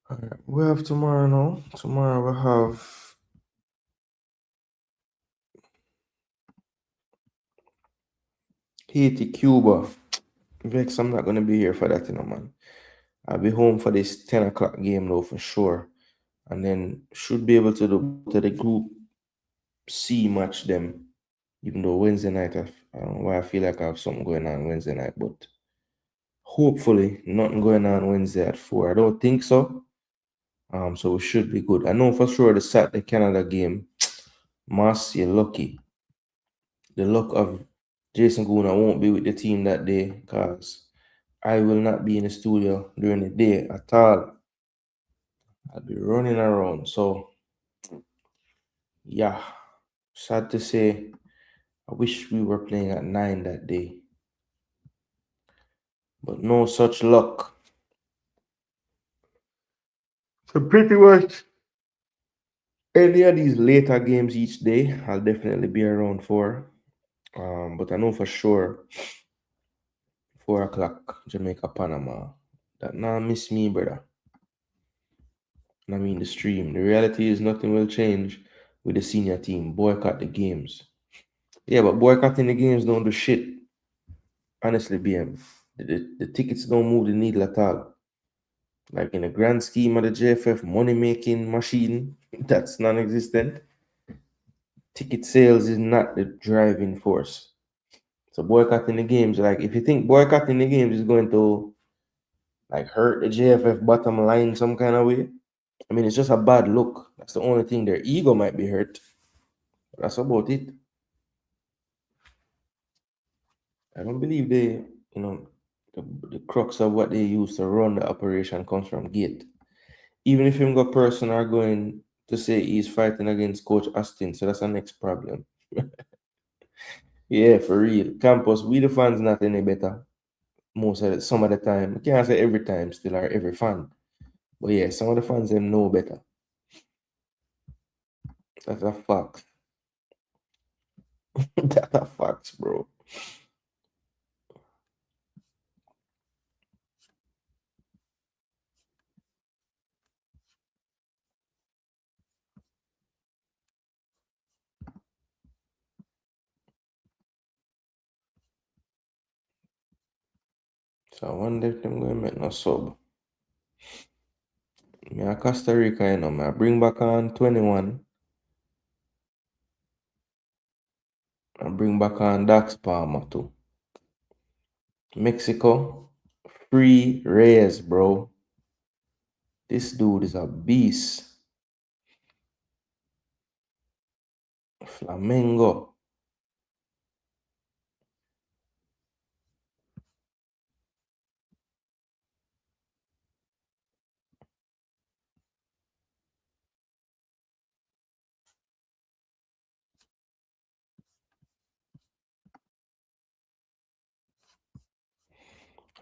All right, we have tomorrow now. Tomorrow we have Haiti, Cuba. Vex, I'm not gonna be here for that, man. I'll be home for this 10 o'clock game though for sure. And then should be able to do to the group C match them. Even though Wednesday night I don't know why I feel like I have something going on Wednesday night, but hopefully nothing going on Wednesday at 4. I don't think so. So we should be good. I know for sure the Saturday Canada game, Mas, you're lucky. The luck of Jason Gooner won't be with the team that day because I will not be in the studio during the day at all. I'll be running around. So, yeah, sad to say, I wish we were playing at 9 that day. But no such luck. So, pretty much any of these later games each day, I'll definitely be around for. But I know for sure 4 o'clock, Jamaica, Panama. That now miss me, brother. I mean the stream. The reality is nothing will change with the senior team. Boycott the games. Yeah, but boycotting the games don't do shit. Honestly, BM. The tickets don't move the needle at all. Like in the grand scheme of the JFF money making machine, that's non-existent. Ticket sales is not the driving force. So boycotting the games, like if you think boycotting the games is going to like hurt the JFF bottom line some kind of way. I mean, it's just a bad look. That's the only thing. Their ego might be hurt. But that's about it. I don't believe they, the crux of what they use to run the operation comes from Gate. Even if him got person are going to say he's fighting against Coach Austin, so that's the next problem. Yeah, for real. Campus, we the fans not any better. Some of the time. I can't say every time still or every fan. But yeah, some of the fans them know better. That's a fact. That's a fact, bro. So I wonder if them going to make no sub. Me a Costa Rica, I bring back on 21. I bring back on Dax Palmer too. Mexico, free Reyes, bro. This dude is a beast. Flamengo.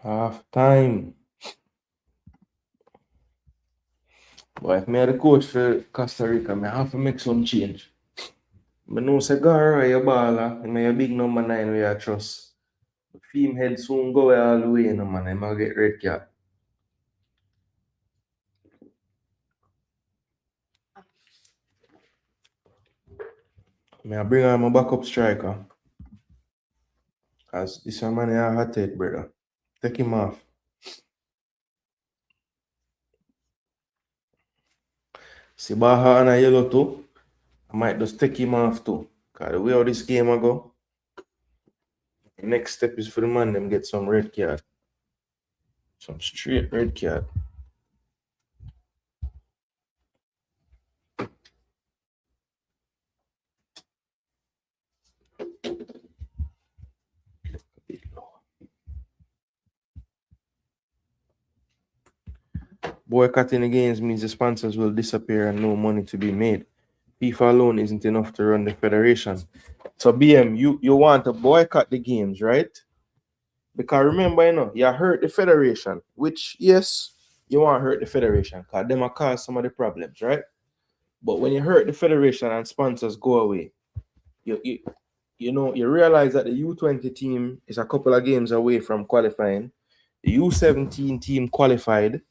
Half time. But if me are the coach for Costa Rica, I have to make some change. I know Segara, your baller, and my big number 9 we I trust. The theme head soon go all the way, man. I might get red card. I bring on my backup striker. Cause this man is a hot head, brother. Take him off. See Baha and a yellow too. I might just take him off too. Cause the way how this game I go, the next step is for the man them get some red card. Some straight red card. Boycotting the games means the sponsors will disappear and no money to be made. FIFA alone isn't enough to run the federation. So BM, you want to boycott the games, right? Because remember, you hurt the federation, which yes, you want to hurt the federation because them are cause some of the problems, right? But when you hurt the federation and sponsors go away, you realize that the U20 team is a couple of games away from qualifying. The U17 team qualified.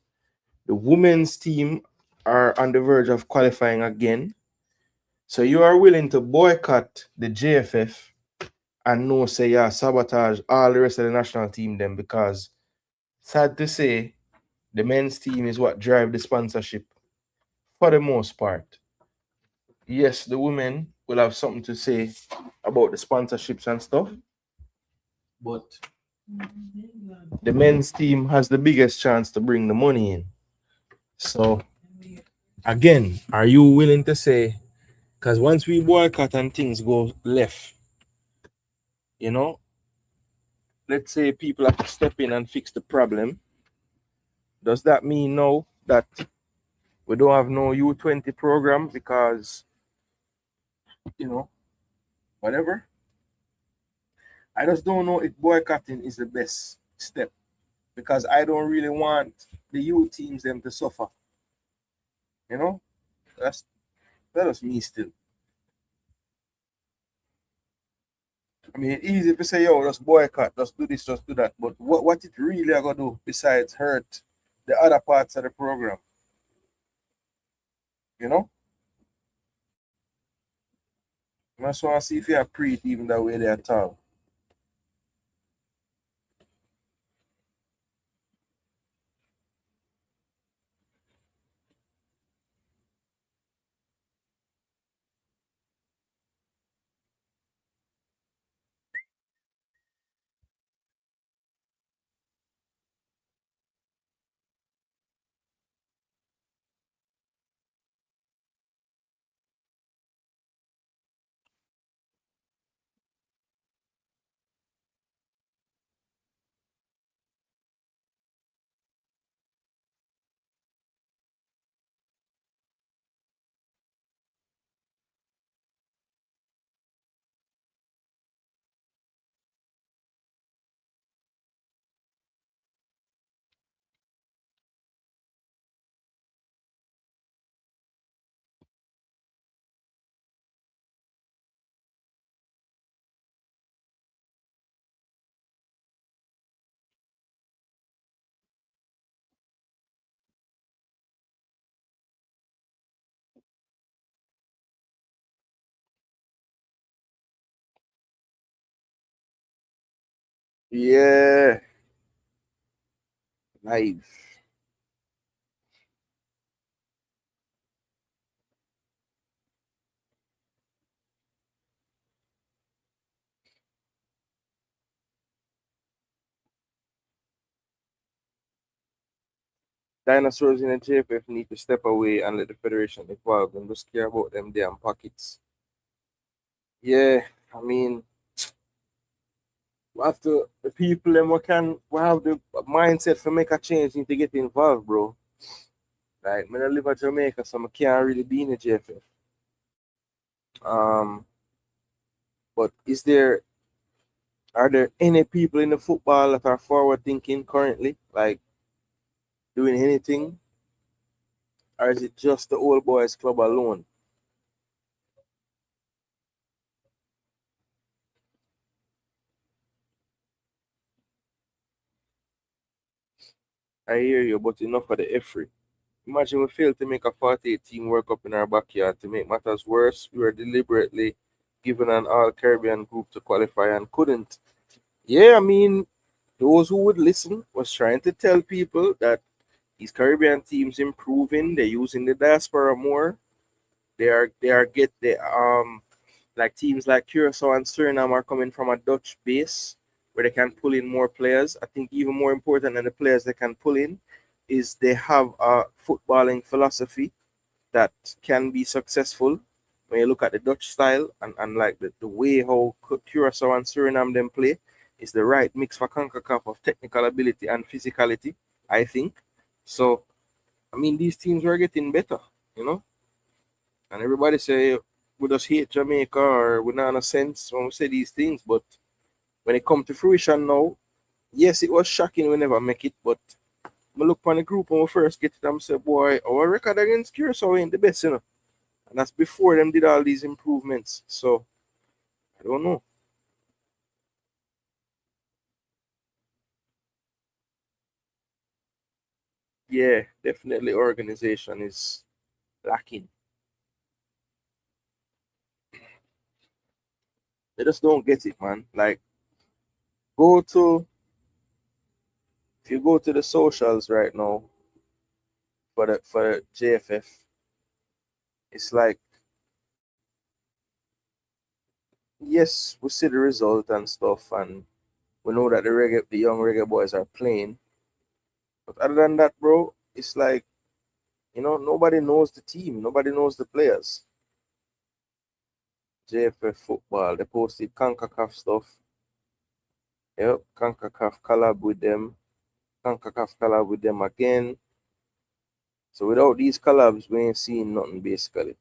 The women's team are on the verge of qualifying again. So you are willing to boycott the JFF and no say sabotage all the rest of the national team then because sad to say the men's team is what drive the sponsorship for the most part. Yes, the women will have something to say about the sponsorships and stuff, but the men's team has the biggest chance to bring the money in. So again, are you willing to say, because once we boycott and things go left, let's say people have to step in and fix the problem. Does that mean now that we don't have no U20 program because, whatever? I just don't know if boycotting is the best step because I don't really want the U teams them to suffer. That's that was me still. I mean, it's easy to say, yo, just boycott, just do this, just do that. But what it really are gonna do besides hurt the other parts of the program? You know? I just want to see if you are pre it even that way they at all. Yeah, live. Dinosaurs in the JFF need to step away and let the Federation evolve and just care about them damn pockets. Yeah, I mean, we have to, the people and we have the mindset for make a change need to get involved, bro. Like, I live in Jamaica, so I can't really be in the JFF. Um, but are there any people in the football that are forward thinking currently, like doing anything, or is it just the old boys club alone? I hear you, but enough for the effort. Imagine we failed to make a 48 team World Cup in our backyard. To make matters worse, we were deliberately given an all Caribbean group to qualify and couldn't. Yeah, I mean, those who would listen was trying to tell people that these Caribbean teams improving, they're using the diaspora more. They are get the like teams like Curacao and Suriname are coming from a Dutch base where they can pull in more players. I think even more important than the players they can pull in is they have a footballing philosophy that can be successful when you look at the Dutch style and like the way how Curacao and Suriname them play is the right mix for CONCACAF of technical ability and physicality, I think. So, I mean, these teams are getting better, you know? And everybody say we just hate Jamaica or we not in a sense when we say these things, but when it come to fruition now, yes, it was shocking we never make it, but I look on the group when we first get it and say, boy, our record against Curacao ain't the best, you know. And that's before them did all these improvements. So I don't know. Yeah, definitely organization is lacking. They just don't get it, man. Like go to if you go to the socials right now for the JFF, it's like yes, we see the result and stuff, and we know that the young reggae boys are playing. But other than that, bro, it's like nobody knows the team, nobody knows the players. JFF football, they posted Concacaf stuff. Yep, Concacaf collab with them. Concacaf collab with them again. So without these collabs, we ain't seeing nothing basically.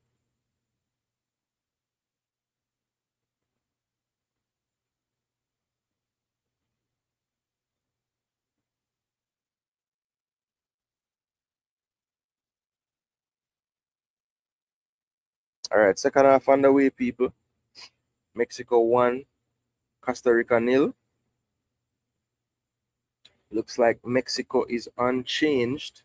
All right, second half underway, people. Mexico 1, Costa Rica nil. Looks like Mexico is unchanged.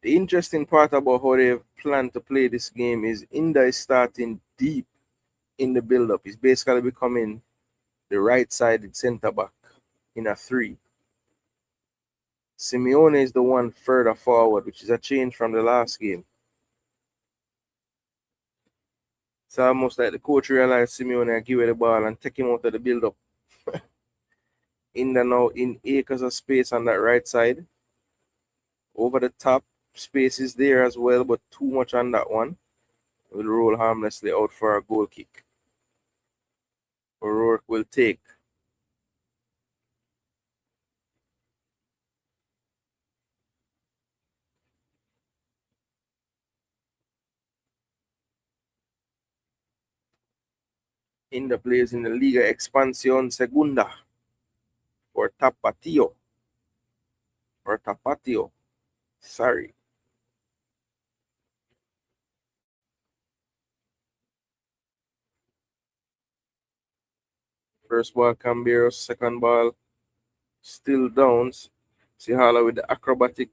The interesting part about how they plan to play this game is India is starting deep in the build-up. He's basically becoming the right-sided centre back in a three. Simeone is the one further forward, which is a change from the last game. It's almost like the coach realized Simeone and give it the ball and take him out of the build-up. India now in acres of space on that right side. Over the top, space is there as well, but too much on that one. Will roll harmlessly out for a goal kick. O'Rourke will take. India plays in the Liga Expansión Segunda for Tapatio. Or Tapatio. Sorry. First ball, Camberos. Second ball, still Downs. Sihala with the acrobatic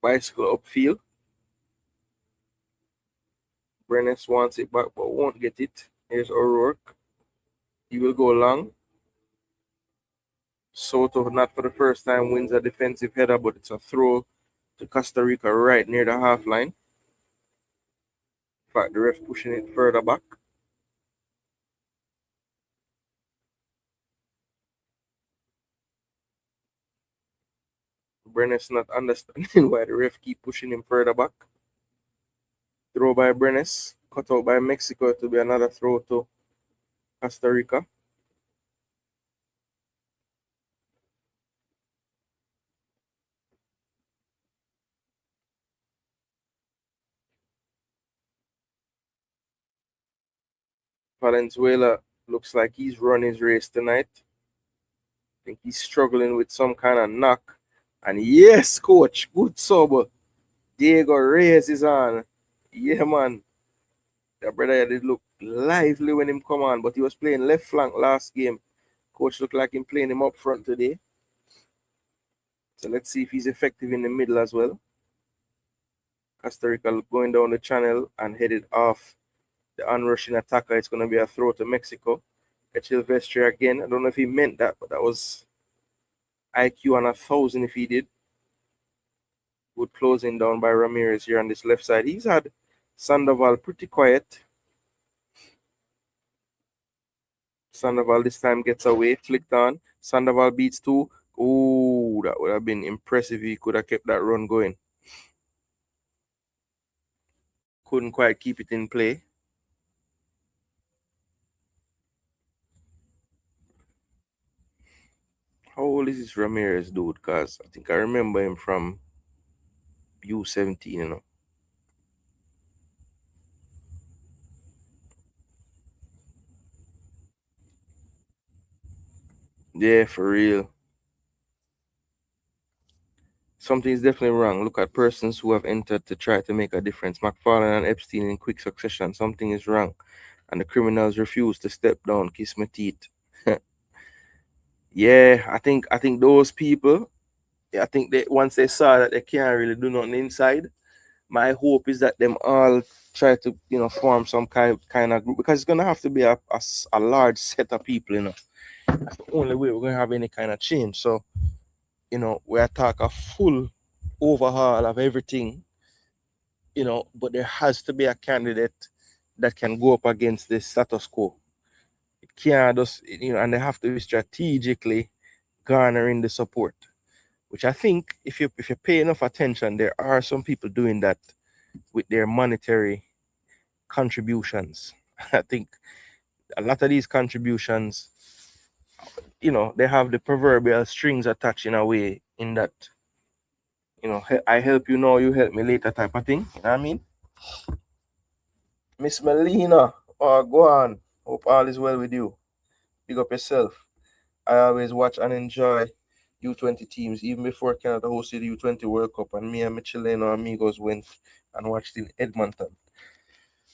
bicycle upfield. Brenes wants it back but won't get it. Here's O'Rourke. He will go long. Soto, not for the first time, wins a defensive header, but it's a throw to Costa Rica right near the half line. In fact, the ref pushing it further back. Brenes not understanding why the ref keep pushing him further back. Throw by Brenes, cut out by Mexico to be another throw to Costa Rica. Valenzuela looks like he's run his race tonight. I think he's struggling with some kind of knock. And yes, coach, good sober. Diego Reyes is on. Yeah, man. The brother did look lively when him come on, but he was playing left flank last game. Coach looked like him playing him up front today. So let's see if he's effective in the middle as well. Costa Rica going down the channel and headed off the unrushing attacker. It's going to be a throw to Mexico. Echilvestre again. I don't know if he meant that, but that was IQ on 1,000 if he did. Good closing down by Ramirez here on this left side. He's had Sandoval pretty quiet. Sandoval this time gets away, flicked on. Sandoval beats two. Oh, that would have been impressive if he could have kept that run going. Couldn't quite keep it in play. How old is this Ramirez dude? Because I think I remember him from U17, you know. Yeah, for real. Something is definitely wrong. Look at persons who have entered to try to make a difference. McFarlane and Epstein in quick succession. Something is wrong. And the criminals refuse to step down. Kiss my teeth. Yeah, I think those people, I think they once they saw that they can't really do nothing inside, my hope is that them all try to, form some kind of group, because it's gonna have to be a large set of people, That's the only way we're gonna have any kind of change. So, we attack a full overhaul of everything, but there has to be a candidate that can go up against the status quo. It can't just, and they have to be strategically garnering the support, which I think if you pay enough attention, there are some people doing that with their monetary contributions. I think a lot of these contributions, they have the proverbial strings attached in a way, in that, I help you now, you help me later type of thing. You know what I mean? Miss Melina, oh, go on. Hope all is well with you. Big up yourself. I always watch and enjoy U20 teams, even before Canada hosted the U20 World Cup, and me and my Chileno amigos went and watched in Edmonton.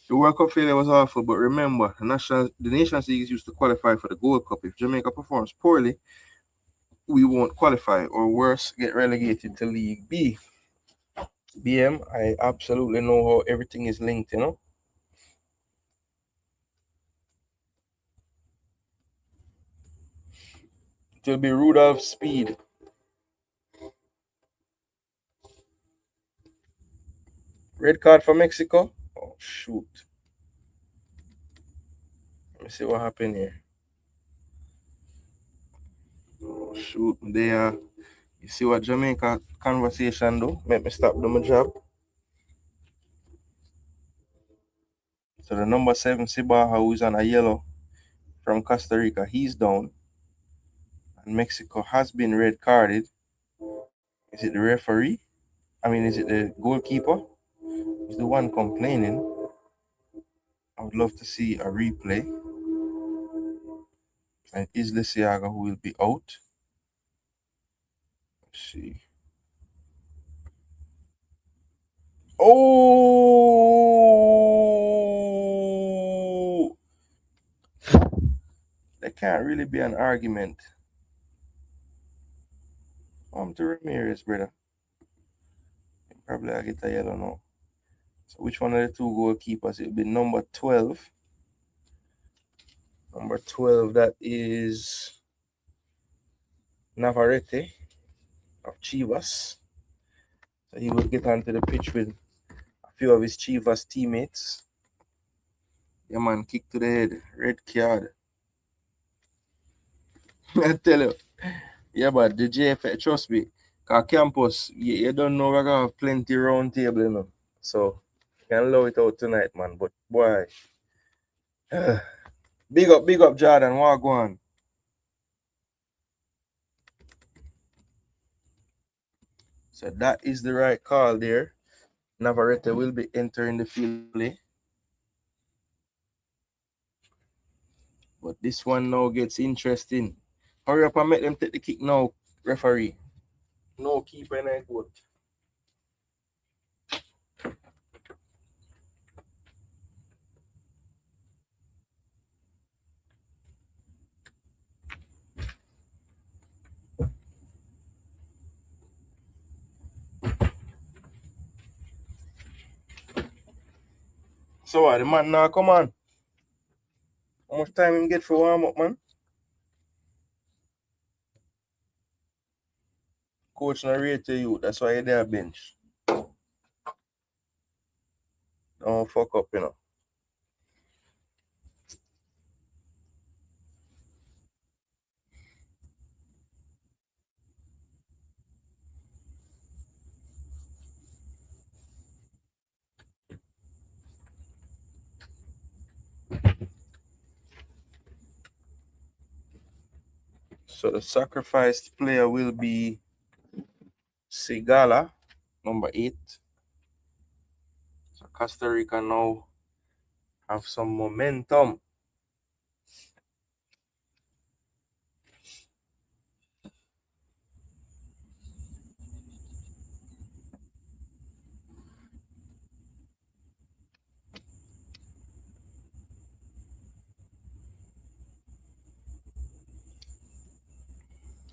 The World Cup failure was awful, but remember, the Nations Leagues used to qualify for the Gold Cup. If Jamaica performs poorly, we won't qualify, or worse, get relegated to League B. BM, I absolutely know how everything is linked. It'll be Rudolph Speed. Red card for Mexico. Oh, shoot. Let me see what happened here. Oh, shoot. You see what Jamaica conversation do? Make me stop doing my job. So the number 7 Sibaha, who's on a yellow from Costa Rica, he's down. And Mexico has been red carded. Is it the referee? I mean, is it the goalkeeper? Is the one complaining? I would love to see a replay. And is Lisiaga who will be out? Let's see. Oh! There can't really be an argument. To Ramirez, brother. Probably I get a yellow now. So which one of the two goalkeepers? It'll be number 12. Number 12, that is Navarrete of Chivas. So he will get onto the pitch with a few of his Chivas teammates. Yeah, man, kick to the head, red card. I tell you. Yeah, but the JFA, trust me, because campus, you don't know we're going to have plenty round table, you know. So, you can allow it out tonight, man. But, boy, big up, Jordan. What go on? So, that is the right call there. Navarrete will be entering the field. But this one now gets interesting. Hurry up and make them take the kick now, referee. No keeper in that goal. So the man now come on. How much time him get for warm up, man? Coach not rate to you. That's why you're there bench. Don't fuck up, you know. So the sacrificed player will be Sigala, number 8. So Costa Rica now have some momentum.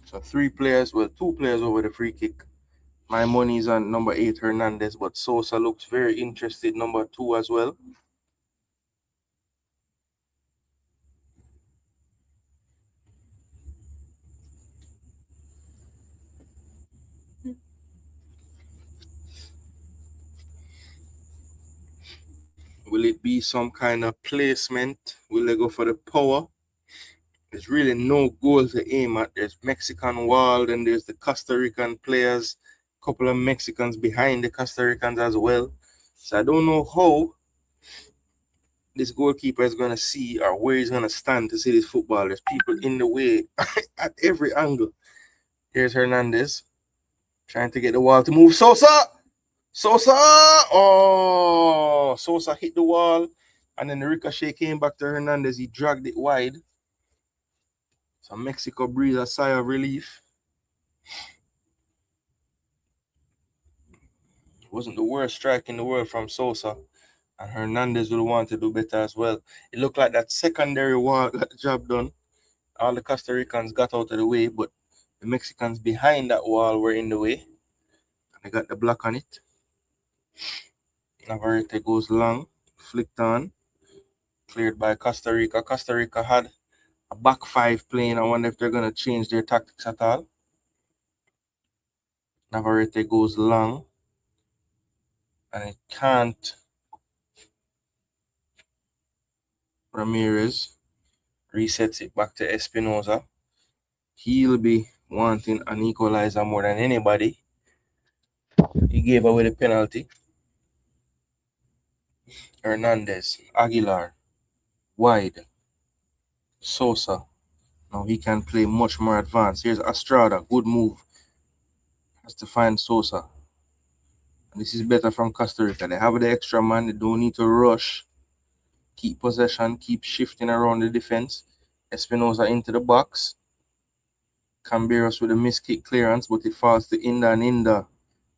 So 2 players over the free kick. My money is on number 8, Hernandez, but Sosa looks very interested, number 2 as well. Will it be some kind of placement? Will they go for the power? There's really no goal to aim at. There's Mexican wall, then there's the Costa Rican players, a couple of Mexicans behind the Costa Ricans as well. So I don't know how this goalkeeper is going to see or where he's going to stand to see this football. There's people in the way at every angle. Here's Hernandez trying to get the wall to move. Sosa! Oh! Sosa hit the wall, and then the ricochet came back to Hernandez. He dragged it wide. So Mexico breathes a sigh of relief. It wasn't the worst strike in the world from Sosa. And Hernandez will want to do better as well. It looked like that secondary wall got the job done. All the Costa Ricans got out of the way, but the Mexicans behind that wall were in the way. And they got the block on it. Navarrete goes long, flicked on, cleared by Costa Rica. Costa Rica had a back 5 playing. I wonder if they're going to change their tactics at all. Navarrete goes long, and it can't. Ramirez resets it back to Espinoza. He'll be wanting an equalizer more than anybody. He gave away the penalty. Hernandez, Aguilar, wide. Sosa. Now he can play much more advanced. Here's Estrada, good move. Has to find Sosa. And this is better from Costa Rica. They have the extra man. They don't need to rush. Keep possession. Keep shifting around the defense. Espinoza into the box. Camberos with a missed kick clearance, but it falls to Inda, and Inda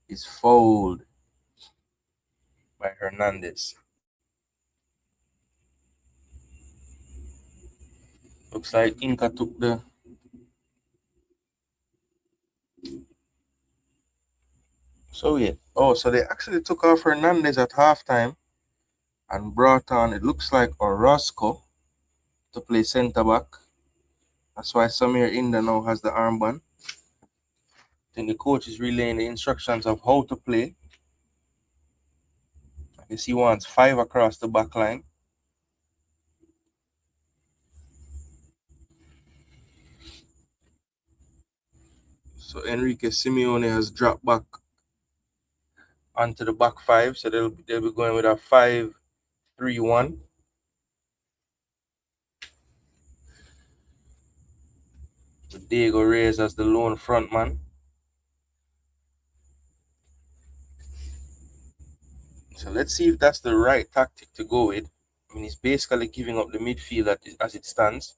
is fouled by Hernandez. Looks like Inca took the so they actually took off Hernandez at halftime and brought on, it looks like, Orozco. to play center back. That's why Samir Inda now has the armband. I think the coach is relaying the instructions of how to play. I guess he wants 5 across the back line. So Enrique Simeone has dropped back onto the back 5. So they'll be going with a 5-3-1. With Diego Reyes as the lone front man. So let's see if that's the right tactic to go with. I mean, he's basically giving up the midfield as it stands.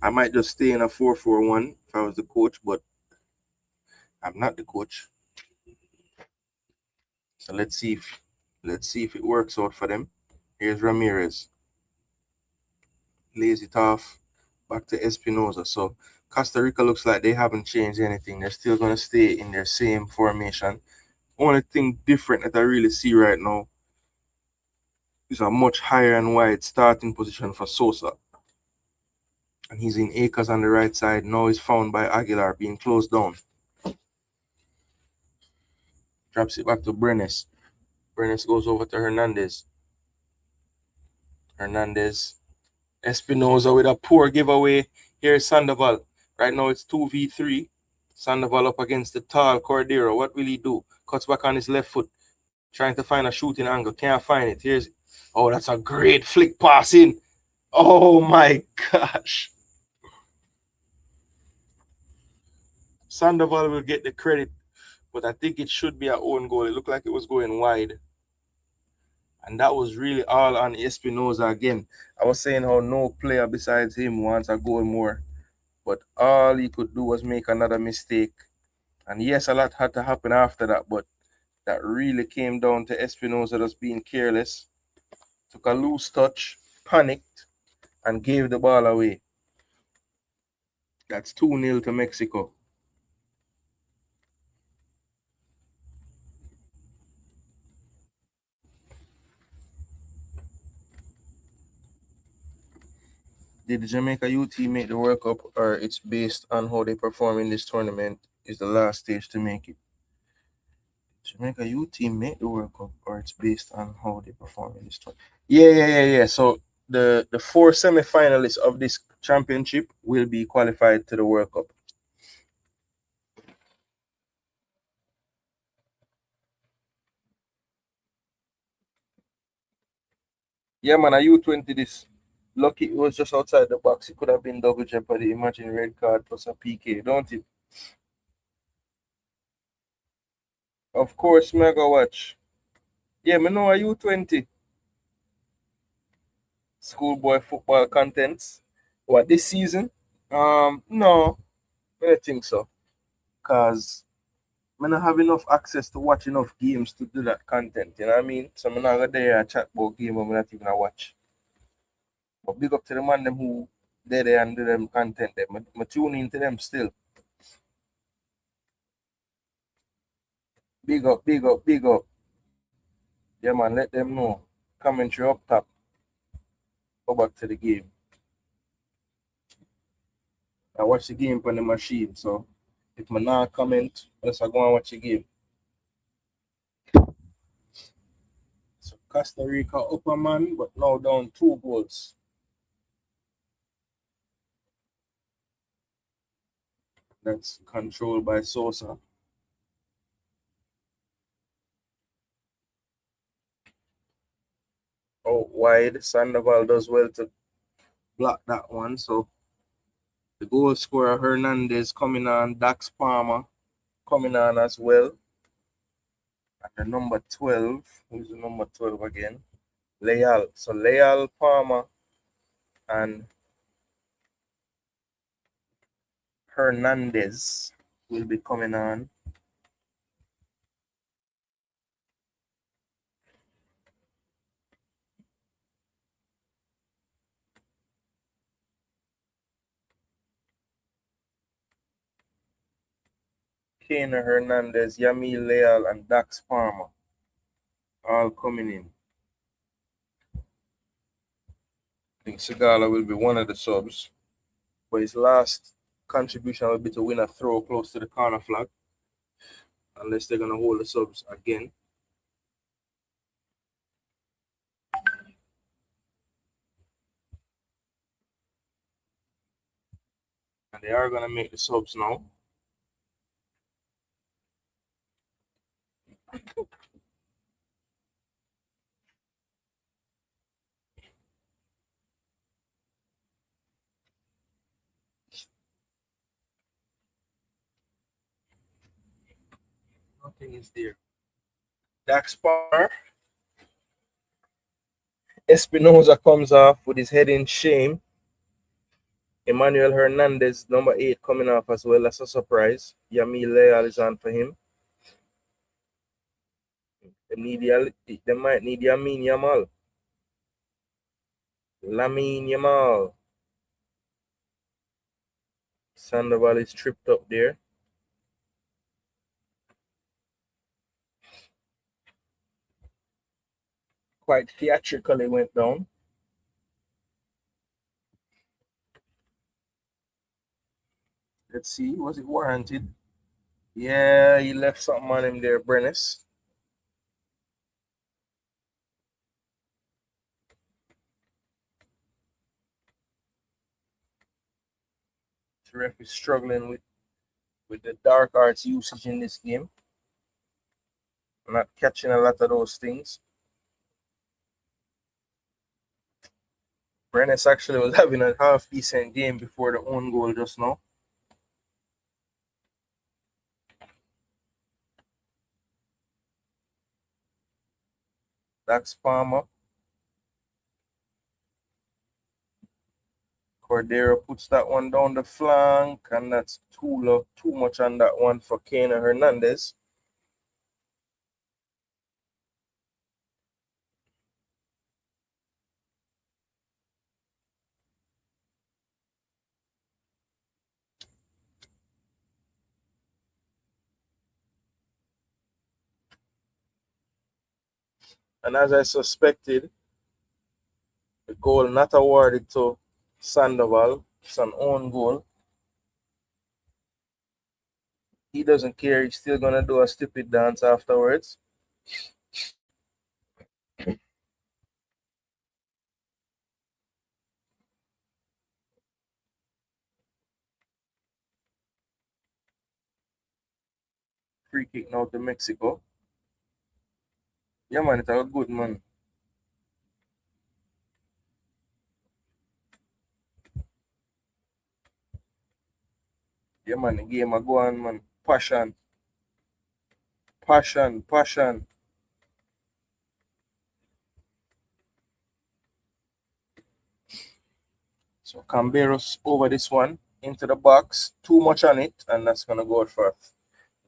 I might just stay in a 4-4-1 if I was the coach, but I'm not the coach. So let's see if it works out for them. Here's Ramirez. Lays it off back to Espinoza. So Costa Rica looks like they haven't changed anything. They're still going to stay in their same formation. Only thing different that I really see right now is a much higher and wide starting position for Sosa. And he's in Akers on the right side. Now he's found by Aguilar being closed down. Drops it back to Brenes. Brenes goes over to Hernandez. Espinoza with a poor giveaway. Here's Sandoval. Right now it's 2v3. Sandoval up against the tall Cordero. What will he do? Cuts back on his left foot. Trying to find a shooting angle. Can't find it. Oh, that's a great flick pass in. Oh my gosh. Sandoval will get the credit, but I think it should be our own goal. It looked like it was going wide. And that was really all on Espinoza again. I was saying how no player besides him wants a goal more. But all he could do was make another mistake. And yes, a lot had to happen after that, but that really came down to Espinoza just being careless. Took a loose touch, panicked, and gave the ball away. That's 2-0 to Mexico. Did the Jamaica U team make the World Cup, or it's based on how they perform in this tournament is the last stage to make it? Jamaica U team make the World Cup, or it's based on how they perform in this tournament? Yeah. So the 4 semi-finalists of this championship will be qualified to the World Cup. Yeah, man, a U20 this. Lucky it was just outside the box. It could have been double jeopardy. Imagine red card plus a PK, don't it? Of course, mega watch. Yeah, me know a U20. Schoolboy football contents. What, this season? No, I don't think so. Cause I don't have enough access to watch enough games to do that content. You know what I mean? So I'm not gonna there and chat about game I'm not even gonna watch. But big up to the man them who there and do them content them. I tune into them still. Big up. Yeah man, let them know. Commentary up top. Go back to the game. I watch the game on the machine. So if I not comment, let's go and watch the game. So Costa Rica upper man, but now down 2 goals. That's controlled by Sosa. Out wide. Sandoval does well to block that one. So the goal scorer Hernandez coming on. Dax Palmer coming on as well. And the number 12. Who's the number 12 again? Leal. So Leal, Palmer, and Hernandez will be coming on. Kane Hernandez, Yamil Leal, and Dax Palmer all coming in. I think Segala will be one of the subs, but his last contribution will be to win a throw close to the corner flag, unless they're gonna hold the subs again. And they are gonna make the subs now. Nothing is there. Dax Palmer. Espinoza comes off with his head in shame. Emmanuel Hernandez, number 8, coming off as well as a surprise. Yamil Leal is on for him. They might need Yamin Yamal. Lamine Yamal. Sandoval is tripped up there. Quite theatrically went down. Let's see, was it warranted? Yeah, he left something on him there, Brennis. The ref is struggling with the dark arts usage in this game. I'm not catching a lot of those things. Brennis actually was having a half decent game before the own goal just now. Dax Palmer. Cordero puts that one down the flank, and that's too much on that one for Kena Hernandez. And as I suspected, the goal not awarded to Sandoval. It's an own goal. He doesn't care. He's still going to do a stupid dance afterwards. Free kick now to Mexico. Yeah, man, it's a good man. Yeah, man, the game a go on, man. Passion. Passion, passion. So Camberos over this one into the box. Too much on it, and that's going to go for a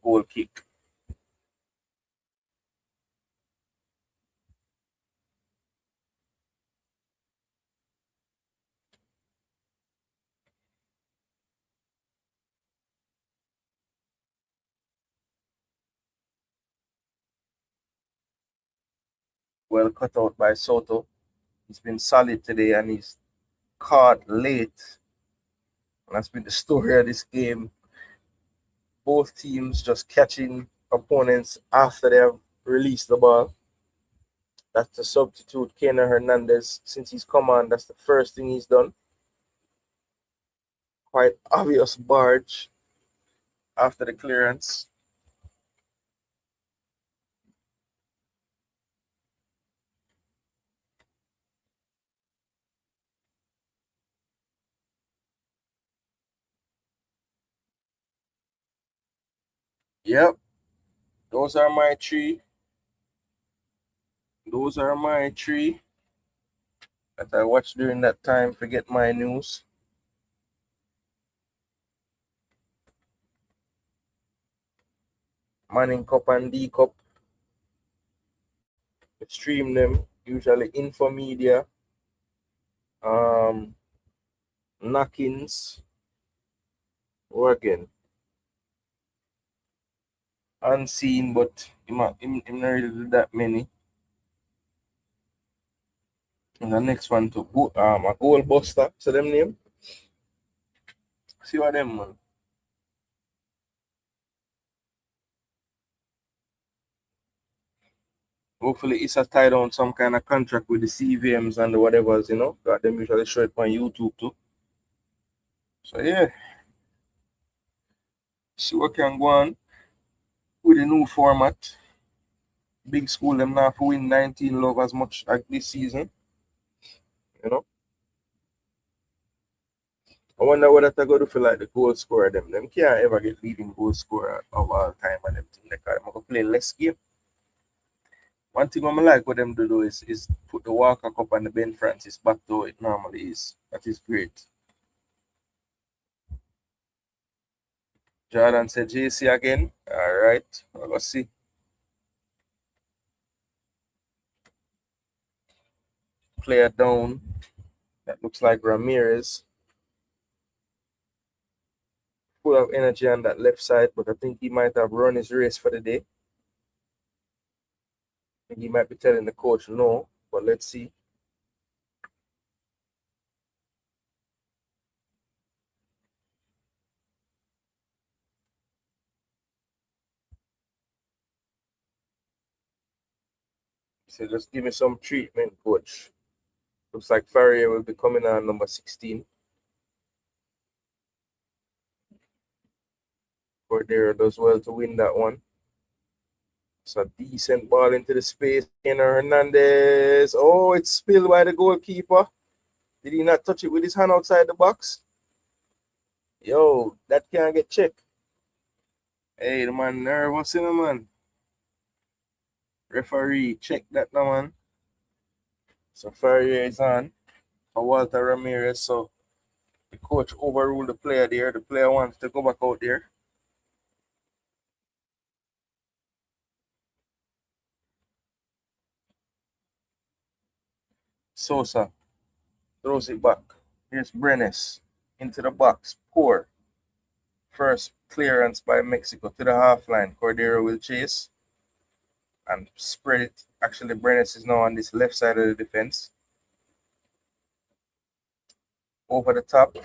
goal kick. Well cut out by Soto. He's been solid today, and he's caught late. And that's been the story of this game. Both teams just catching opponents after they have released the ball. That's the substitute, Kena Hernandez. Since he's come on, that's the first thing he's done. Quite obvious barge after the clearance. Yep, those are my three. Those are my three that I watched during that time. Forget my news. Manning Cup and D Cup. Stream them usually Infomedia, Knockins, or again unseen, but him not really do that many. And the next one to a goal buster. So them name. See what them man. Hopefully it's a tied on some kind of contract with the CVMs and the whatevers, you know. Got them usually show it on YouTube too. So yeah. See what can go on with the new format. Big school them now for win 19 love as much like this season. You know. I wonder what that go do for like the goal scorer them. Them can't ever get leading goal scorer of all time and them thing. They can't play less game. One thing I like what them do is put the Walker Cup and the Ben Francis back to what it normally is. That is great. Jordan said JC again. All right. Let's see. Player down. That looks like Ramirez. Full of energy on that left side, but I think he might have run his race for the day. I think he might be telling the coach no, but let's see. So just give me some treatment, coach. Looks like Farrier will be coming on number 16. Cordero does well to win that one. It's a decent ball into the space. Hernandez. Oh, it's spilled by the goalkeeper. Did he not touch it with his hand outside the box? Yo, that can't get checked. Hey, the man nervous, you know, man. Referee, check that now, man. So Farrier is on for Walter Ramirez. So the coach overruled the player there. The player wants to go back out there. Sosa throws it back. Here's Brenes into the box. Poor. First clearance by Mexico to the half line. Cordero will chase and spread it. Actually, Brenes is now on this left side of the defense. Over the top.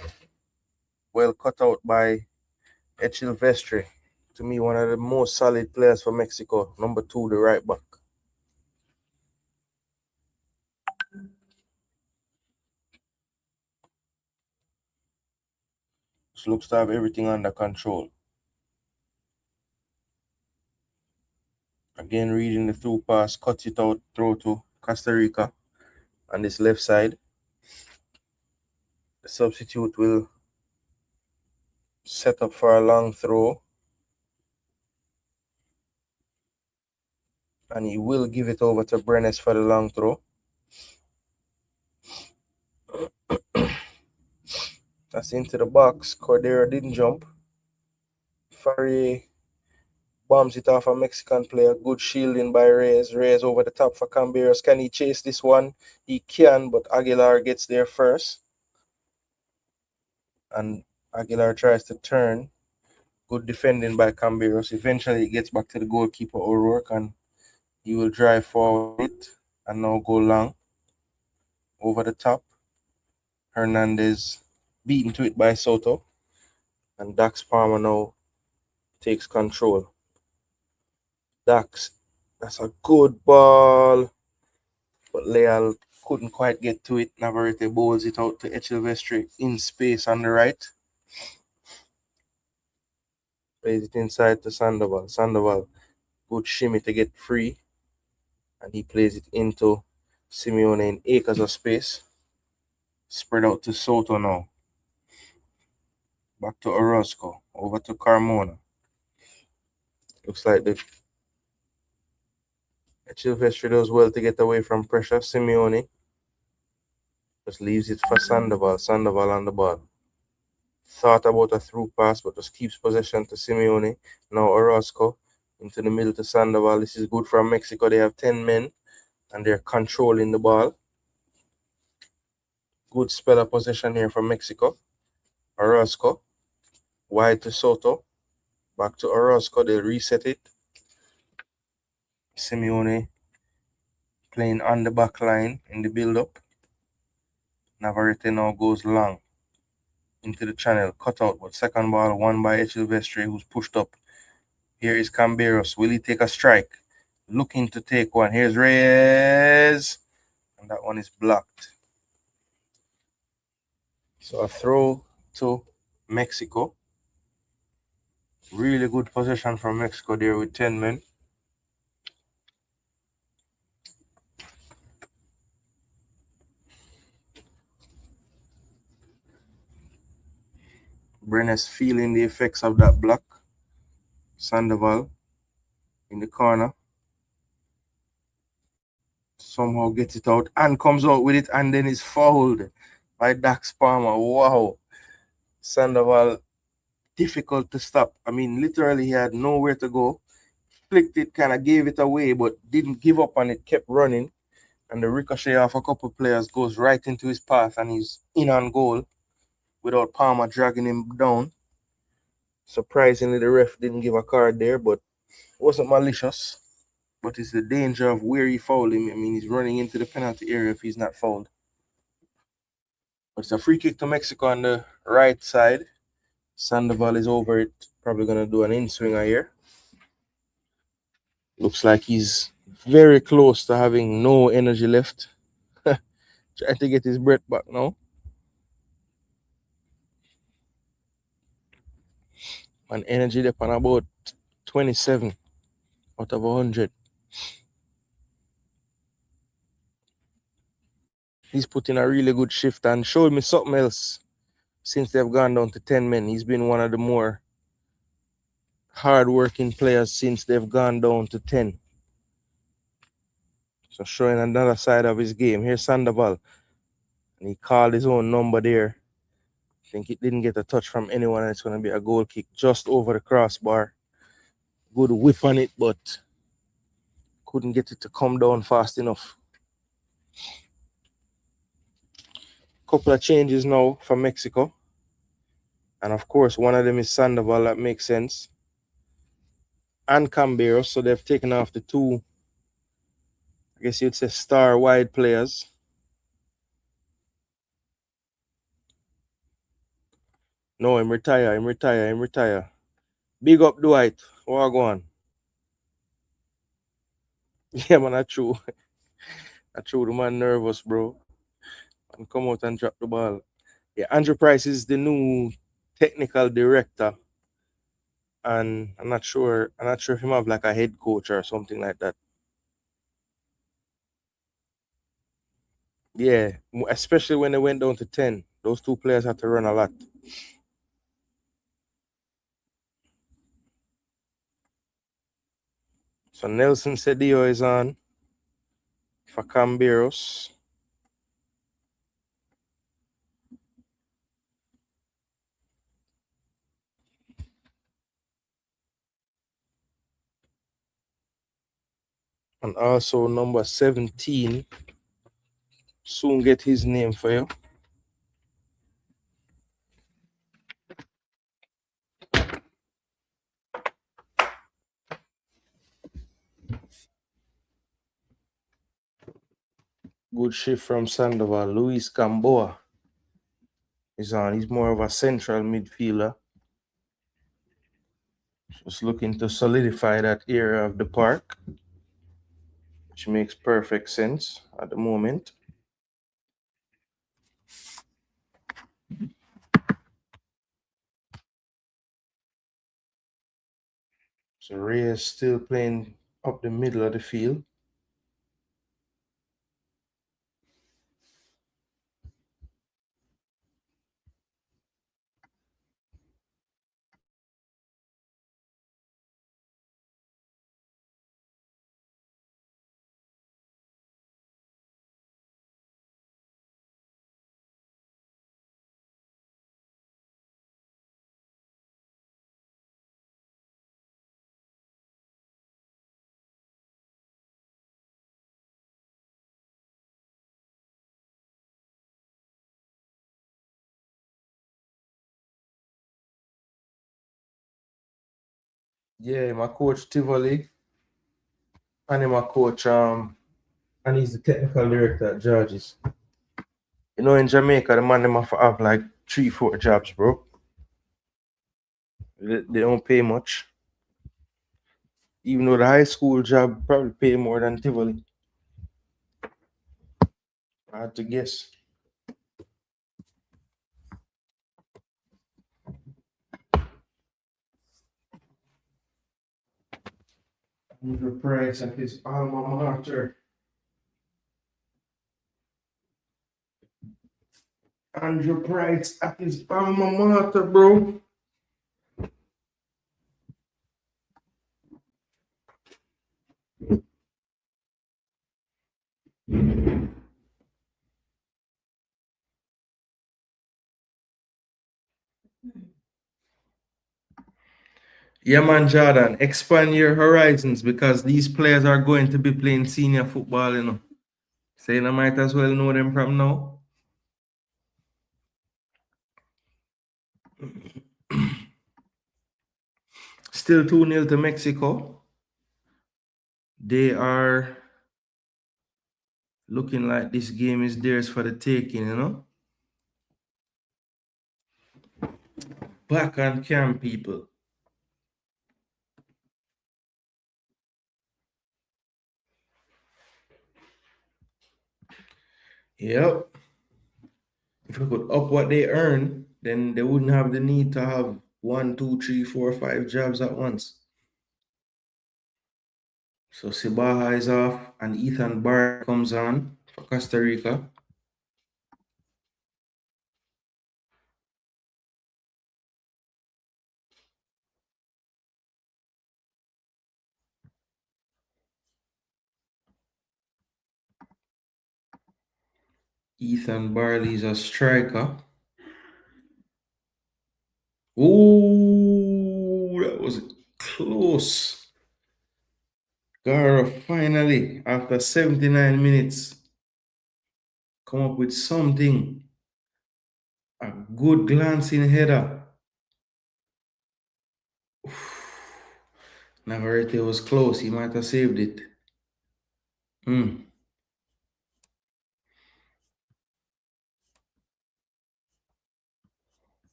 Well cut out by Echilvestre. To me, one of the most solid players for Mexico. Number 2, the right back. Just looks to have everything under control. Again, reading the through pass, cut it out, throw to Costa Rica on this left side. The substitute will set up for a long throw. And he will give it over to Brenes for the long throw. That's into the box. Cordero didn't jump. Farrier bombs it off a Mexican player. Good shielding by Reyes. Reyes over the top for Camberos. Can he chase this one? He can, but Aguilar gets there first. And Aguilar tries to turn. Good defending by Camberos. Eventually, it gets back to the goalkeeper O'Rourke, and he will drive forward and now go long. Over the top. Hernandez beaten to it by Soto. And Dax Palmer now takes control. Dax, that's a good ball. But Leal couldn't quite get to it. Navarrete bowls it out to Echilvestre in space on the right. Plays it inside to Sandoval. Sandoval, good shimmy to get free. And he plays it into Simeone in acres of space. Spread out to Soto now. Back to Orozco. Over to Carmona. Looks like the Echilvestre does well to get away from pressure. Simeone just leaves it for Sandoval. Sandoval on the ball. Thought about a through pass, but just keeps possession to Simeone. Now Orozco into the middle to Sandoval. This is good for Mexico. They have 10 men and they're controlling the ball. Good spell of possession here for Mexico. Orozco. Wide to Soto. Back to Orozco. They reset it. Simeone playing on the back line in the build-up. Navarrete now goes long into the channel, cut out, but second ball won by H. Silvestre, who's pushed up. Here is Camberos. Will he take a strike? Looking to take one. Here's Reyes. And that one is blocked. So a throw to Mexico. Really good possession from Mexico there with 10 men. Brenes feeling the effects of that block. Sandoval in the corner. Somehow gets it out and comes out with it and then is fouled by Dax Palmer. Wow. Sandoval, difficult to stop. I mean, literally he had nowhere to go. Flicked it, kind of gave it away, but didn't give up on it, kept running. And the ricochet off a couple players goes right into his path and he's in on goal without Palmer dragging him down. Surprisingly, the ref didn't give a card there, but it wasn't malicious. But it's the danger of where he fouled him. I mean, he's running into the penalty area if he's not fouled. But it's a free kick to Mexico on the right side. Sandoval is over it. Probably going to do an in-swinger here. Looks like he's very close to having no energy left. Trying to get his breath back now. And energy up on about 27 out of 100. He's put in a really good shift and showed me something else since they've gone down to 10 men. He's been one of the more hard-working players since they've gone down to 10. So showing another side of his game. Here's Sandoval. And he called his own number there. I think it didn't get a touch from anyone. And it's going to be a goal kick just over the crossbar. Good whip on it, but couldn't get it to come down fast enough. Couple of changes now for Mexico. And of course, one of them is Sandoval. That makes sense. And Camberos. So they've taken off the two, I guess you'd say, star wide players. No, him retire. Big up Dwight. What go on? Yeah, man, that's true. That's true. The man nervous, bro. And come out and drop the ball. Yeah, Andrew Price is the new technical director. And I'm not sure if him have like a head coach or something like that. Yeah, especially when they went down to 10. Those two players had to run a lot. So Nelson Cedillo is on for Camberos. And also number 17. Soon get his name for you. Good shift from Sandoval. Luis Gamboa is on. He's more of a central midfielder. Just looking to solidify that area of the park, which makes perfect sense at the moment. So Reyes still playing up the middle of the field. Yeah, my coach Tivoli, and my coach and he's the technical director at Georges. You know, in Jamaica, the man them have like 3, 4 jobs, bro. They don't pay much. Even though the high school job probably pay more than Tivoli. I had to guess. The price of his alma mater. Andrew Price at his alma mater, bro. Yeah, man, Jordan, expand your horizons because these players are going to be playing senior football, you know. So you might as well know them from now. Still 2-0 to Mexico. They are looking like this game is theirs for the taking, you know. Back on camp, people. Yep. If we could up what they earn, then they wouldn't have the need to have 1, 2, 3, 4, 5 jobs at once. So Sibaha is off and Ethan Barr comes on for Costa Rica. Ethan Barley's a striker. Ooh, that was close. Gara finally, after 79 minutes, come up with something. A good glancing header. Navarrete was close. He might have saved it.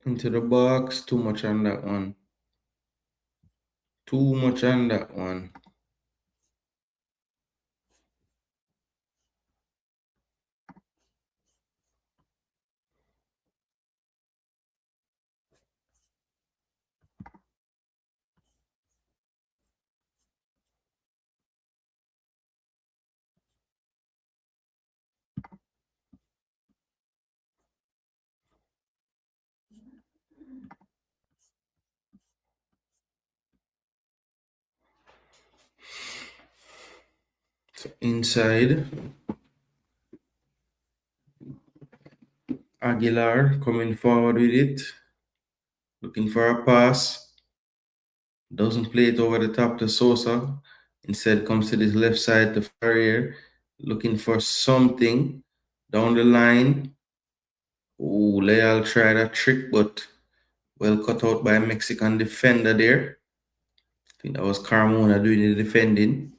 Into the box. Too much on that one. Too much on that one. So inside. Aguilar coming forward with it. Looking for a pass. Doesn't play it over the top to Sosa. Instead comes to this left side to Ferrier. Looking for something down the line. Oh, Leal tried a trick, but well cut out by a Mexican defender there. I think that was Carmona doing the defending.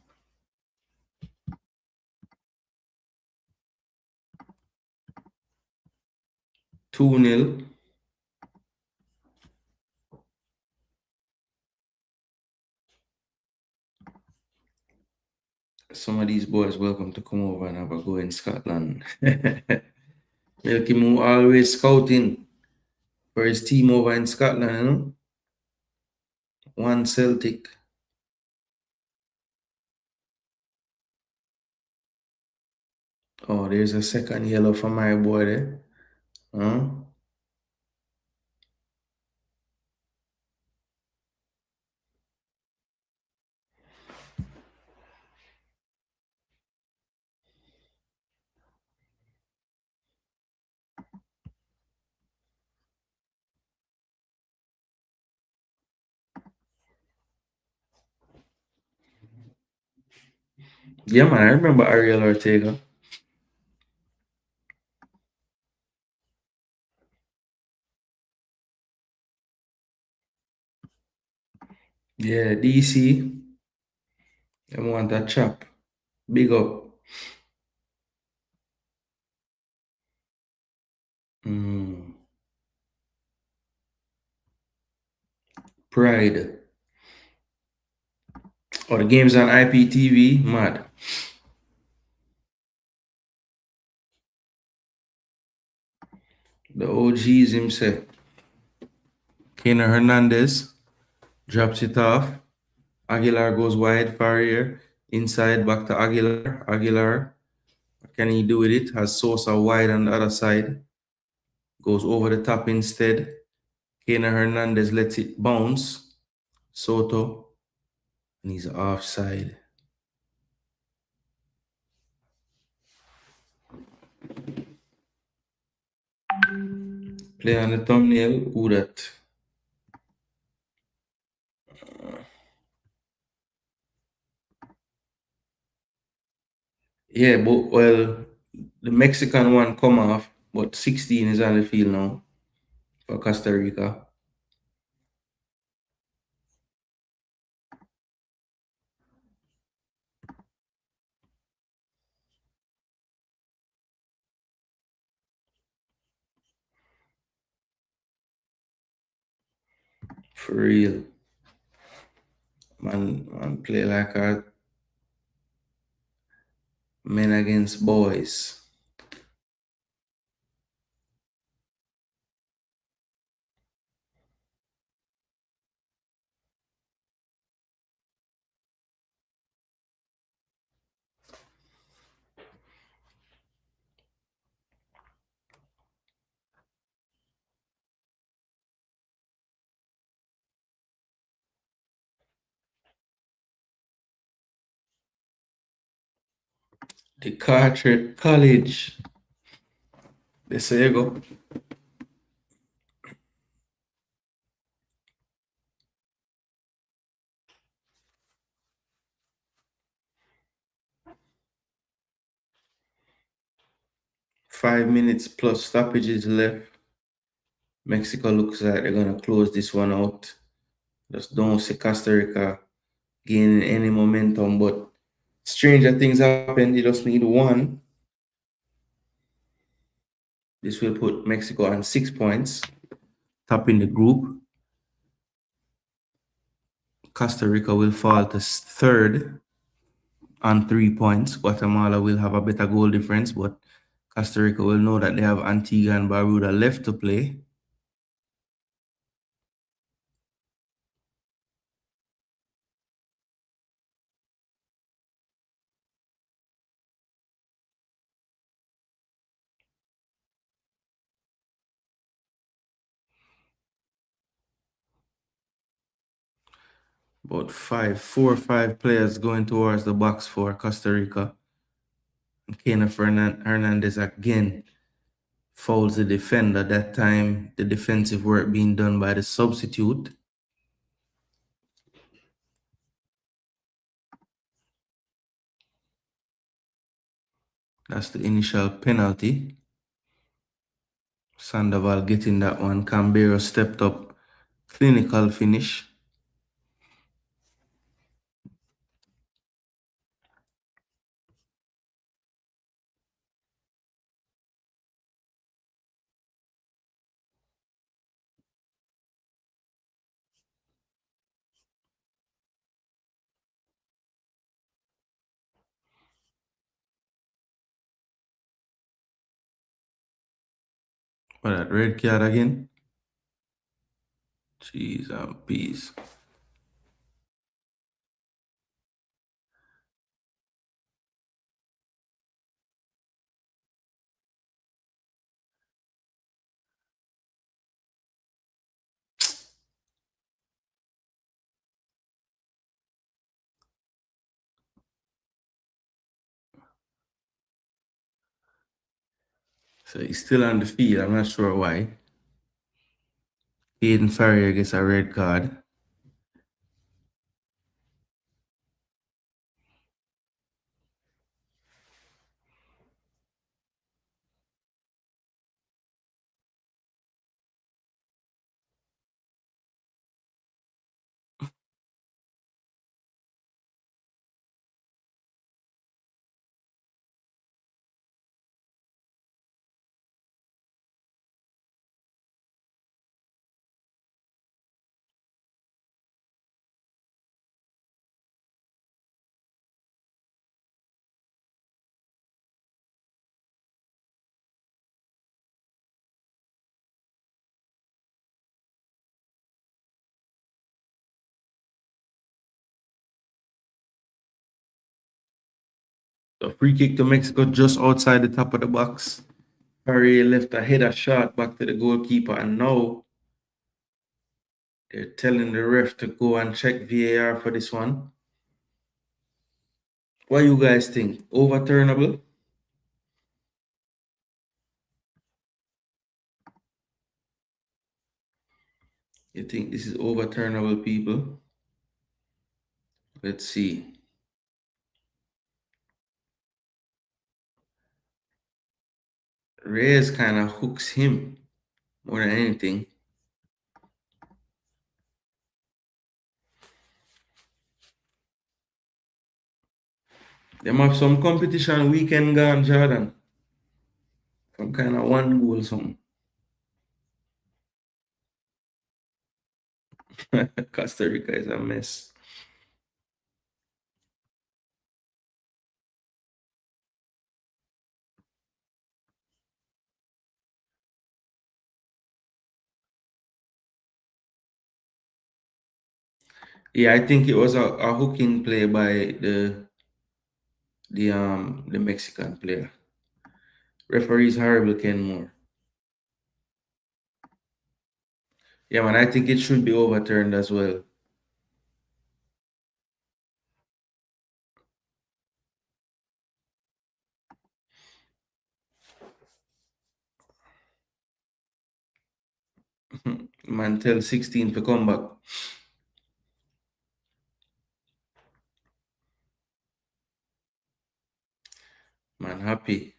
2-0. Some of these boys welcome to come over and have a go in Scotland. Milky Moo always scouting for his team over in Scotland, you know? One Celtic. Oh, there's a second yellow for my boy there. Huh? Yeah, man, I remember Ariel Ortega. Yeah, DC. I want a chop. Big up. Mm. Pride. Oh, the game's on IPTV. Mad. The OGs himself. Kena Hernandez drops it off. Aguilar goes wide, Farrier. Inside, back to Aguilar. Aguilar. What can he do with it? Has Sosa wide on the other side. Goes over the top instead. Kena Hernandez lets it bounce. Soto. And he's offside. Play on the thumbnail. Who that? Yeah, but well, the Mexican one come off, but 16 is on the field now for Costa Rica. For real. Man play like a men against boys. The Carteret College. There you go. 5 minutes plus stoppages left. Mexico looks like they're gonna close this one out. Just don't see Costa Rica gaining any momentum, but stranger things happen. You just need one. This will put Mexico on 6 points, top in the group. Costa Rica will fall to third on 3 points. Guatemala will have a better goal difference, but Costa Rica will know that they have Antigua and Barbuda left to play. About 4 or 5 players going towards the box for Costa Rica. Kena Hernandez again fouls the defender. That time, the defensive work being done by the substitute. That's the initial penalty. Sandoval getting that one. Cambero stepped up. Clinical finish. What that red card again? Jeez and peace. So he's still on the field. I'm not sure why. Aiden Farrier gets a red card. The free kick to Mexico just outside the top of the box. Perry left a header shot back to the goalkeeper, and now they're telling the ref to go and check VAR for this one. What you guys think? Overturnable? You think this is overturnable, people? Let's see. Reyes kind of hooks him more than anything. Them have some competition weekend gone, Jordan. Some kind of one goal something. Costa Rica is a mess. Yeah, I think it was a hooking play by the Mexican player. Referee's horrible, Ken Moore. Yeah, man, I think it should be overturned as well. Man, tell 16 to come back. Man, happy.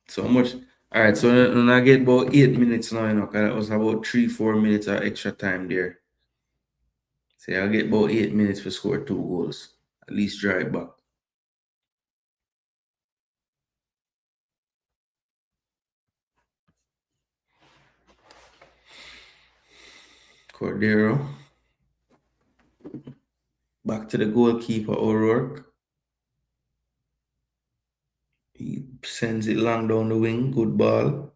So much. All right, so when I get about 8 minutes now, 'cause that was about 3, 4 minutes of extra time there. Say I'll get about 8 minutes to score 2 goals. At least drive back. Cordero. Back to the goalkeeper, O'Rourke. He sends it long down the wing. Good ball.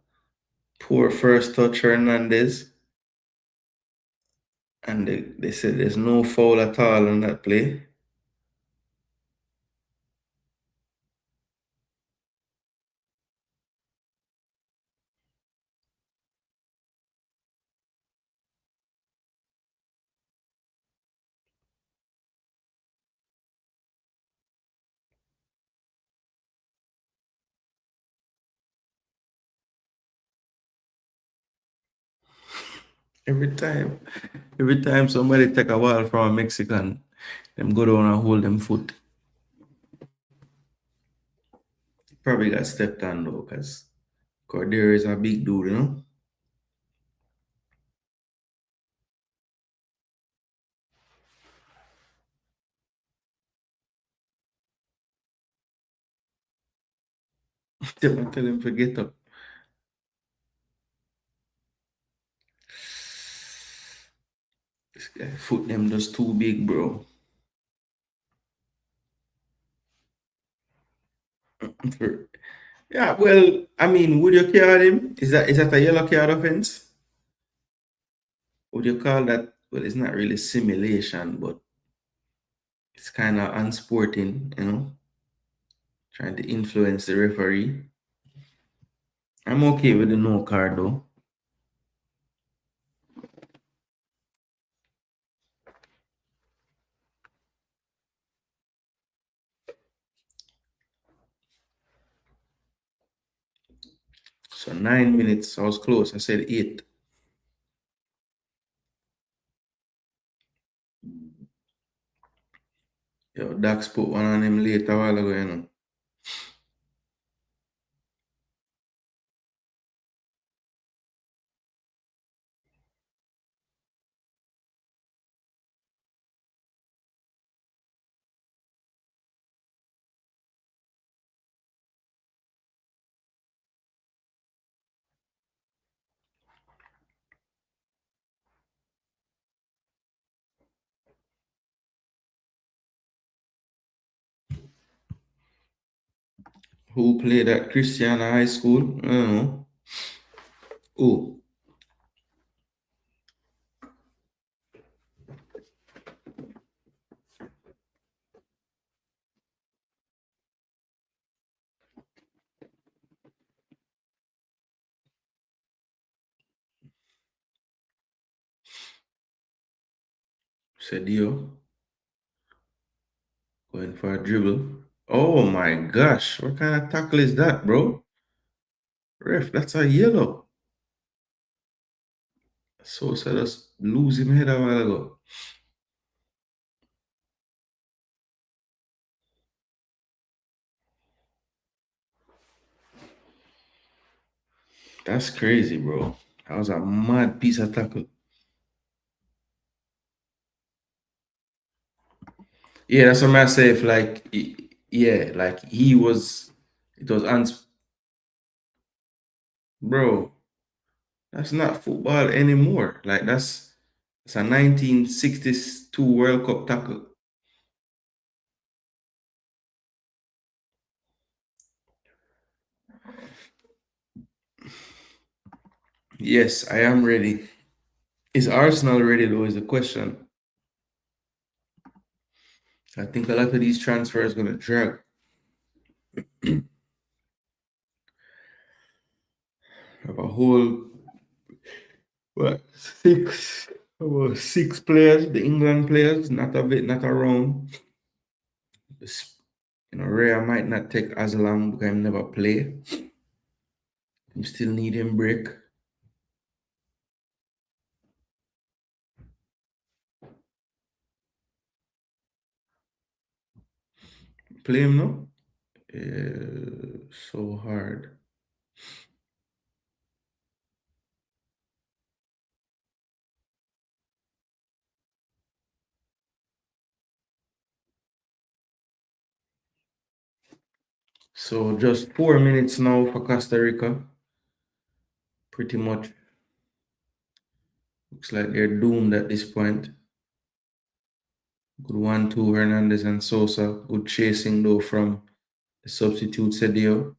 Poor first touch, Hernandez. And they said there's no foul at all on that play. Every time, every time somebody take a ball from a Mexican, them go down and hold them foot. Probably got stepped on though, because Cordero is a big dude, you know? Tell him to get up. This guy foot them just too big, bro. Yeah, well, I mean, would you card him? Is that a yellow card offense? Would you call that? Well, it's not really simulation, but it's kind of unsporting, you know, trying to influence the referee. I'm okay with the no card though. So 9 minutes, I was close. I said 8. Yo, Dax put one on him late a while ago, you know. Who played at Christiana High School? I don't know. Oh, Sadio going for a dribble. Oh my gosh, what kind of tackle is that, bro? Ref, that's a yellow. So just lose him head a while ago. That's crazy, bro. That was a mad piece of tackle. Yeah, that's what I say. If like, yeah, like he was, it was bro. That's not football anymore. Like that's a 1962 World Cup tackle. Yes, I am ready. Is Arsenal ready though? Is the question. I think a lot of these transfers gonna drag. Have a whole what about six players, the England players, not a bit, not around. This, Raya might not take as long because I never play. You still need him break. Play him now. So hard. So just 4 minutes now for Costa Rica. Pretty much looks like they're doomed at this point. Good 1-2 Hernandez and Sosa. Good chasing though from the substitute Sedio.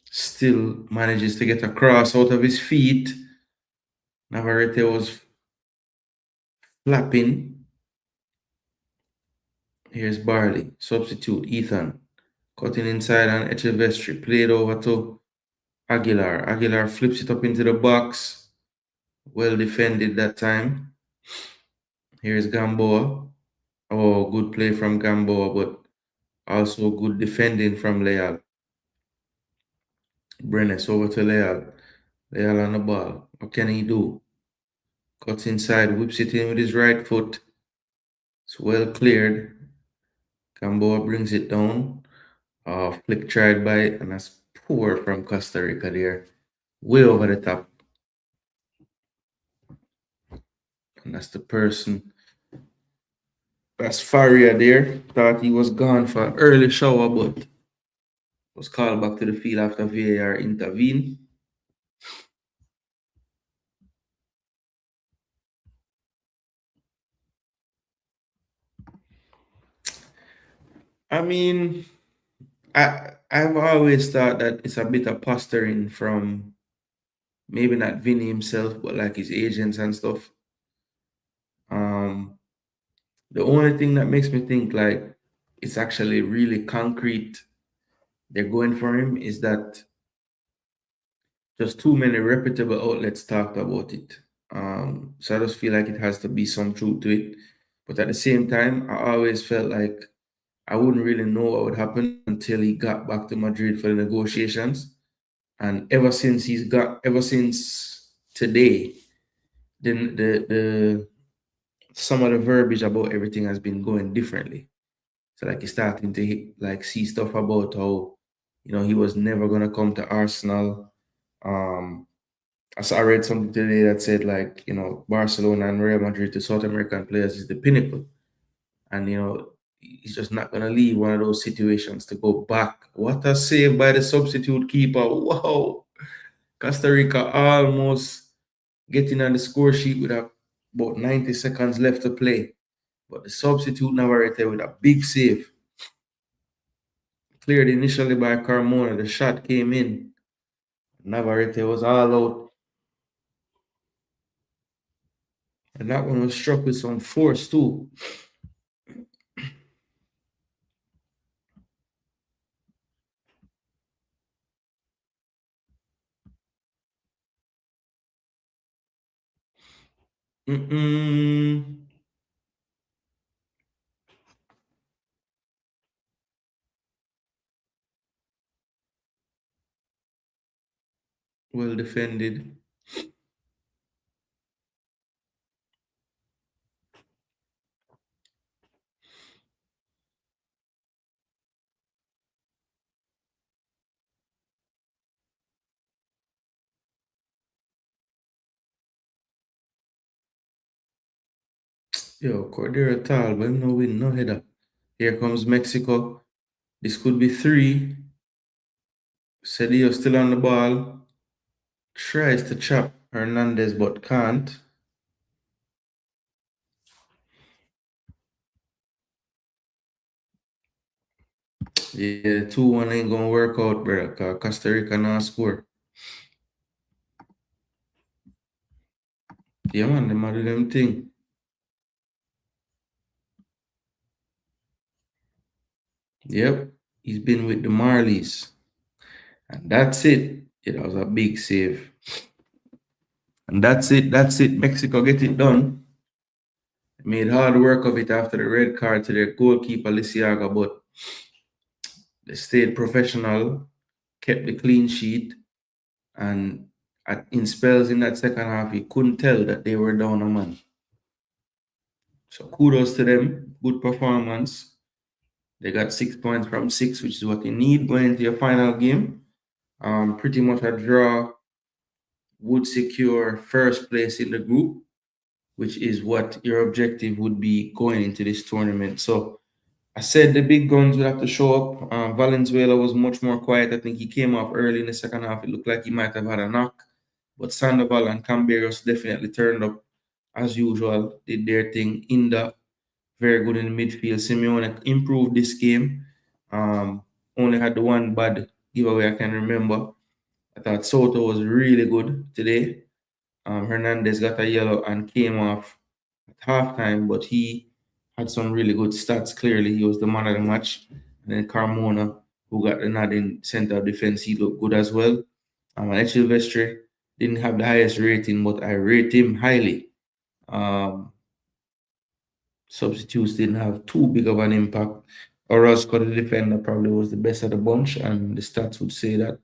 Still manages to get a cross out of his feet. Navarrete was flapping. Here's Barley. Substitute Ethan. Cutting inside on Echevestri. Played over to Aguilar. Aguilar flips it up into the box. Well defended that time. Here's Gamboa. Oh, good play from Gamboa, but also good defending from Leal. Brenes over to Leal. Leal on the ball. What can he do? Cuts inside, whips it in with his right foot. It's well cleared. Gamboa brings it down. Flick tried by it, and that's poor from Costa Rica there. Way over the top. And that's the person. That's Faria there. Thought he was gone for an early shower, but was called back to the field after VAR intervened. I mean, I've always thought that it's a bit of posturing from maybe not Vinny himself, but like his agents and stuff. Um, the only thing that makes me think like it's actually really concrete they're going for him is that just too many reputable outlets talked about it. So I just feel like it has to be some truth to it. But at the same time, I always felt like I wouldn't really know what would happen until he got back to Madrid for the negotiations. And ever since today, then the some of the verbiage about everything has been going differently. So like he's starting to like see stuff about how he was never gonna come to Arsenal. Um, I read something today that said like Barcelona and Real Madrid to South American players is the pinnacle, and he's just not gonna leave one of those situations to go back. What a save by the substitute keeper! Wow, Costa Rica almost getting on the score sheet with about 90 seconds left to play. But the substitute Navarrete with a big save. Cleared initially by Carmona. The shot came in. Navarrete was all out. And that one was struck with some force too. Mm-mm. Well defended. Yo, Cordero tall, but him no win, no header. Here comes Mexico. This could be three. Cedillo still on the ball. Tries to chop Hernandez but can't. Yeah, 2-1 ain't gonna work out, bro. 'Cause Costa Rica not score. Yeah, man, them do them thing. Yep, he's been with the Marlies. And that's it. It was a big save. And that's it. That's it. Mexico get it done. Made hard work of it after the red card to their goalkeeper, Lisiaga, but they stayed professional, kept the clean sheet, and in spells in that second half, you couldn't tell that they were down a man. So kudos to them. Good performance. They got 6 points from six, which is what you need going into your final game. Pretty much a draw would secure first place in the group, which is what your objective would be going into this tournament. So I said the big guns would have to show up. Valenzuela was much more quiet. I think he came off early in the second half. It looked like he might have had a knock. But Sandoval and Camberos definitely turned up as usual, did their thing. Inda, very good in the midfield. Simeone improved this game. Only had the one bad giveaway I can remember. I thought Soto was really good today. Hernandez got a yellow and came off at halftime, but he had some really good stats. Clearly, he was the man of the match. And then Carmona, who got the nod in center of defense, he looked good as well. And Silvestre didn't have the highest rating, but I rate him highly. Substitutes didn't have too big of an impact. Orozco, the defender, probably was the best of the bunch, and the stats would say that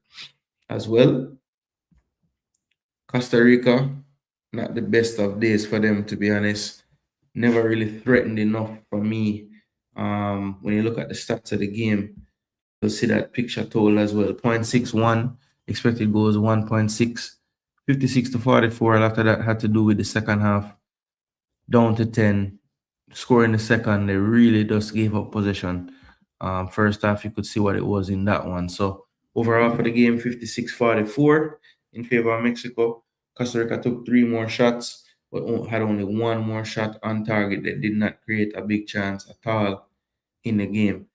as well. Costa Rica, not the best of days for them, to be honest. Never really threatened enough for me. When you look at the stats of the game, you'll see that picture told as well. 0.61, expected goals 1.6, 56 to 44. After that had to do with the second half, down to 10. Scoring the second, they really just gave up possession. First half, you could see what it was in that one. So overall for the game, 56-44 in favor of Mexico. Costa Rica took 3 more shots, but had only 1 more shot on target that did not create a big chance at all in the game.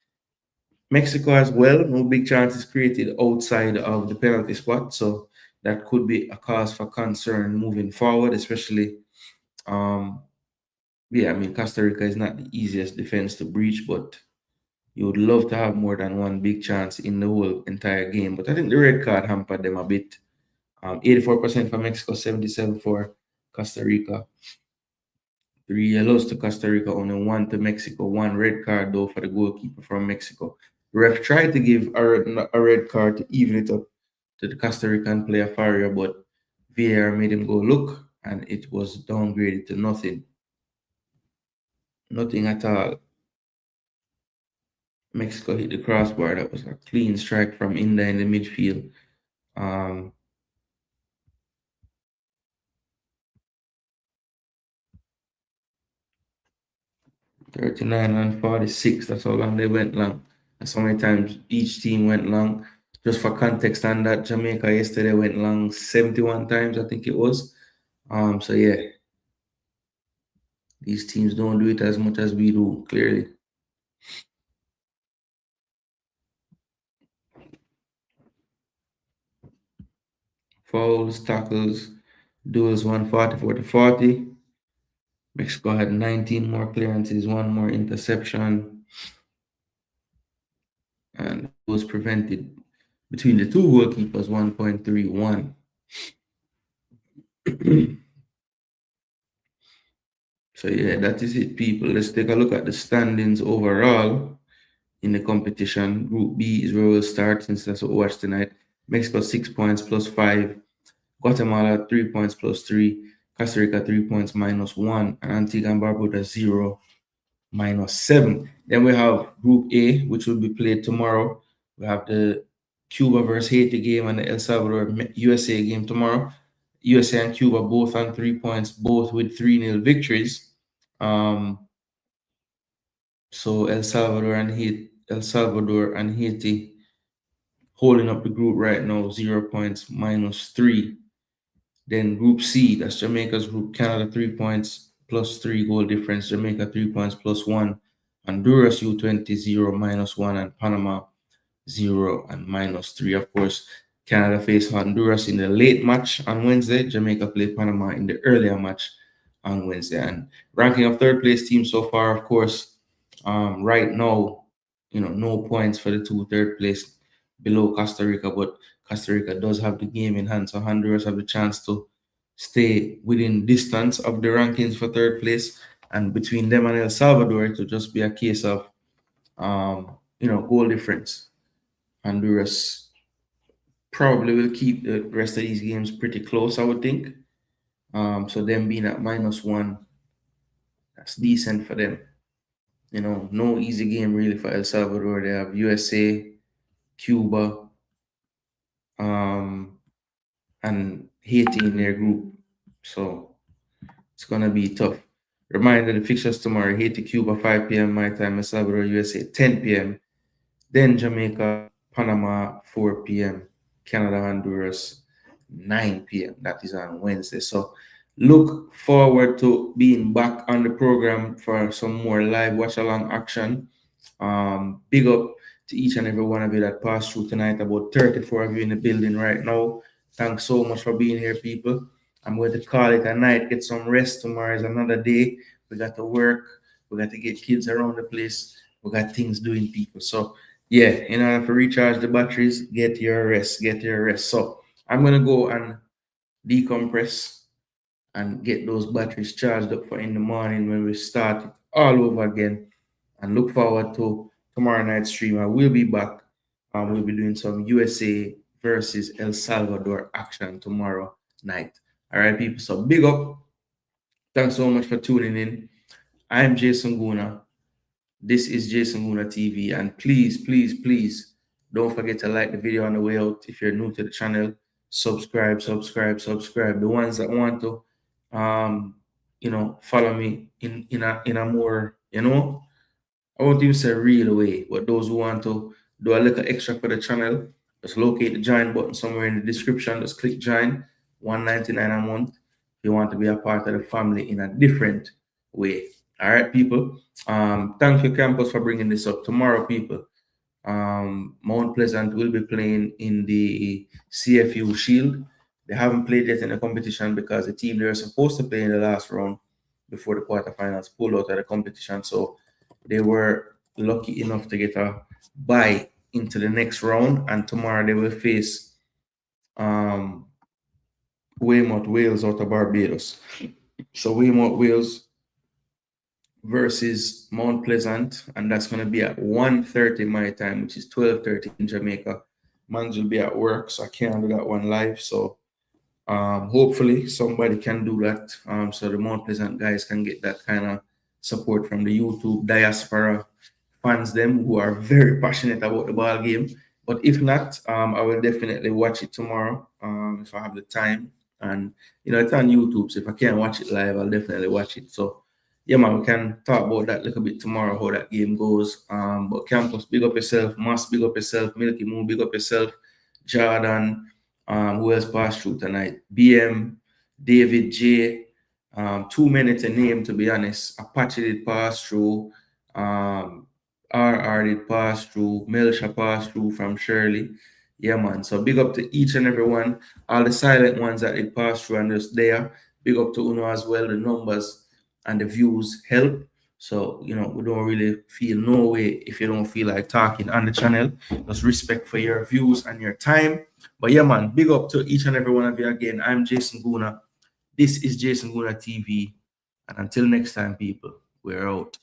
Mexico as well, no big chances created outside of the penalty spot. So that could be a cause for concern moving forward, especially yeah, I mean, Costa Rica is not the easiest defense to breach, but you would love to have more than one big chance in the whole entire game. But I think the red card hampered them a bit. 84% for Mexico, 77 for Costa Rica. 3 yellows to Costa Rica, only 1 to Mexico. 1 red card, though, for the goalkeeper from Mexico. The ref tried to give a red card to even it up to the Costa Rican player, Faria, but VAR made him go look, and it was downgraded to nothing. Nothing at all. Mexico hit the crossbar. That was a clean strike from Inda in the midfield. 39 and 46. That's how long they went long. That's how many times each team went long. Just for context on that, Jamaica yesterday went long 71 times, I think it was. So yeah, these teams don't do it as much as we do, clearly. Fouls, tackles, duels 144 to 40. Mexico had 19 more clearances, 1 more interception, and was prevented between the two goalkeepers 1.31. So yeah, that is it, people. Let's take a look at the standings overall in the competition. Group B is where we'll start since that's what we watch tonight. Mexico 6 points plus 5. Guatemala 3 points +3, Costa Rica 3 points -1, and Antigua and Barbuda 0 -7. Then we have Group A, which will be played tomorrow. We have the Cuba versus Haiti game and the El Salvador USA game tomorrow. USA and Cuba both on 3 points, both with 3-0 victories. So El Salvador and Haiti holding up the group right now, 0 points -3. Then Group C, that's Jamaica's group. Canada 3 points +3 goal difference. Jamaica 3 points +1. Honduras U20 0 -1, and Panama 0 and -3. Of course, Canada faced Honduras in the late match on Wednesday. Jamaica played Panama in the earlier match on Wednesday. And ranking of third place teams so far, of course, right now, no points for the two third place below Costa Rica, but Costa Rica does have the game in hand, so Honduras have the chance to stay within distance of the rankings for third place. And between them and El Salvador, it will just be a case of, goal difference. Honduras probably will keep the rest of these games pretty close, I would think. So them being at -1, that's decent for them. No easy game really for El Salvador. They have USA, Cuba, and Haiti in their group. So it's gonna be tough. Reminder, the fixtures tomorrow: Haiti, Cuba, 5 p.m. my time; El Salvador, USA, 10 p.m. Then Jamaica, Panama, 4 p.m. Canada, Honduras, 9 p.m. That is on Wednesday. So look forward to being back on the program for some more live watch along action. Big up to each and every one of you that passed through tonight. About 34 of you in the building right now. Thanks so much for being here, people. I'm going to call it a night. Get some rest. Tomorrow is another day. We got to work. We got to get kids around the place. We got things doing, people. So yeah, in order to recharge the batteries, get your rest. Get your rest. So I'm gonna go and decompress and get those batteries charged up for in the morning when we start it all over again. And look forward to tomorrow night's stream. I will be back. We'll be doing some USA versus El Salvador action tomorrow night. All right, people. So big up. Thanks so much for tuning in. I'm Jason Gooner. This is Jason Gooner TV. And please, please, please don't forget to like the video on the way out. If you're new to the channel, subscribe. The ones that want to follow me in a more, I won't even say real way, but those who want to do a little extra for the channel, just locate the join button somewhere in the description. Just click join, $1.99 a month. If you want to be a part of the family in a different way. All right, people. Thank you, campus, for bringing this up. Tomorrow, people, Mount Pleasant will be playing in the CFU Shield. They haven't played yet in the competition because the team they were supposed to play in the last round before the quarterfinals pulled out of the competition. So they were lucky enough to get a bye into the next round, and tomorrow they will face Weymouth Wales out of Barbados. So Weymouth Wales versus Mount Pleasant, and that's going to be at 1:30 my time, which is 12:30 in Jamaica. Mans will be at work, so I can't do that one live. So hopefully somebody can do that, so the Mount Pleasant guys can get that kind of support from the YouTube diaspora fans, them who are very passionate about the ball game. But if not, I will definitely watch it tomorrow if I have the time. And it's on YouTube, so if I can't watch it live, I'll definitely watch it. So yeah, man, we can talk about that a little bit tomorrow, how that game goes. But Campus, big up yourself. Moss, big up yourself. Milky Moon, big up yourself. Jordan, who else passed through tonight? BM, David J. Too many to name, to be honest. Apache did pass through. RR did pass through. Melsha passed through from Shirley. Yeah, man. So big up to each and every one. All the silent ones that did pass through and just there. Big up to Uno as well. The numbers and the views help. So, we don't really feel no way if you don't feel like talking on the channel. Just respect for your views and your time. But yeah, man, big up to each and every one of you again. I'm Jason Gooner. This is Jason Gooner TV. And until next time, people, we're out.